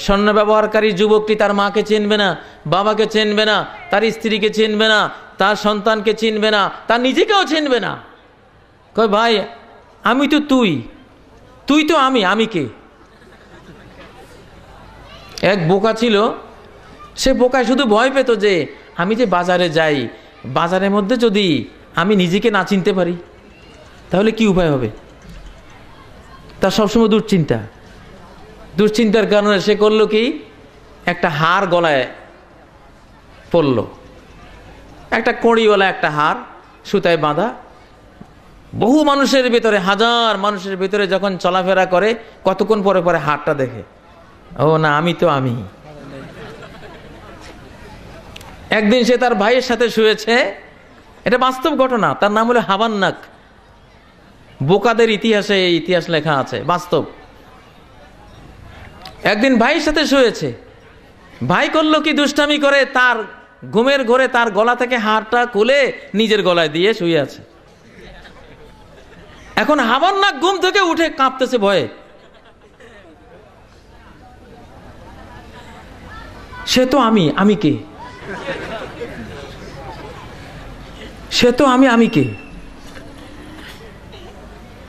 স্বর্ণ ব্যবহারকারী যুবকটি তার মাকে চিনবে না, বাবাকে চিনবে না, তার স্ত্রীকে চিনবে না, তার সন্তানকে চিনবে না, তার নিজেকেও চিনবে না। কই ভাই, আমি তো তুই, তুই তো আমি, আমি কে? এক বোকা ছিল, সে বোকায় শুধু ভয় পেত যে আমি যে বাজারে যাই, বাজারের মধ্যে যদি আমি নিজেকে না চিনতে পারি তাহলে কি উপায় হবে। তার সবসময় দুশ্চিন্তা, দুশ্চিন্তার কারণে সে করলো কি, একটা হার গলায় পরল, একটা কড়িওয়ালা একটা হার, সুতায় বাঁধা। বহু মানুষের ভিতরে, হাজার মানুষের ভিতরে যখন চলাফেরা করে, কতক্ষণ পরে পরে হারটা দেখে, ও না, আমি তো আমি। একদিন সে তার ভাইয়ের সাথে শুয়েছে, এটা বাস্তব ঘটনা, তার নাম হলো হাবান্নাক। বোকাদের ইতিহাসে এই ইতিহাস লেখা আছে, বাস্তব। একদিন ভাইয়ের সাথে শুয়েছে, ভাই করলো কি, দুষ্টামি করে তার ঘুমের ঘরে তার গলা থেকে হারটা খুলে নিজের গলায় দিয়ে শুয়ে আছে। এখন হাবান্নাক ঘুম থেকে উঠে কাঁপতেছে ভয়ে। সে তো আমি, আমি কে? সে তো আমি, আমি কে?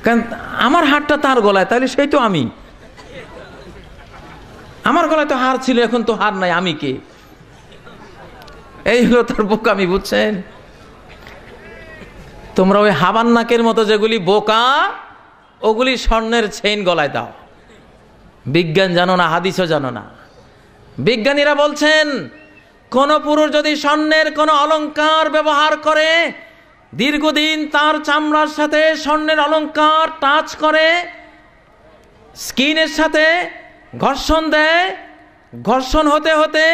কারণ আমার হারটা তার গলায়, তাহলে সেই তো আমি। আমার গলায় তো হার ছিল, এখন তো হার নাই, আমি কে? এই হলো তার বোকামি, বুঝছেন? তোমরা ওই হাবান্নাকের মতো যেগুলি বোকা, ওগুলি স্বর্ণের চেইন গলায় দাও। বিজ্ঞান জানো না, হাদিসও জানো না। বিজ্ঞানীরা বলছেন কোন পুরুষ যদি স্বর্ণের কোন অলংকার ব্যবহার করে, দীর্ঘদিন তার চামড়ার সাথে স্বর্ণের অলংকার টাচ করে, স্কিনের সাথে ঘর্ষণ দেয়, ঘর্ষণ হতে হতে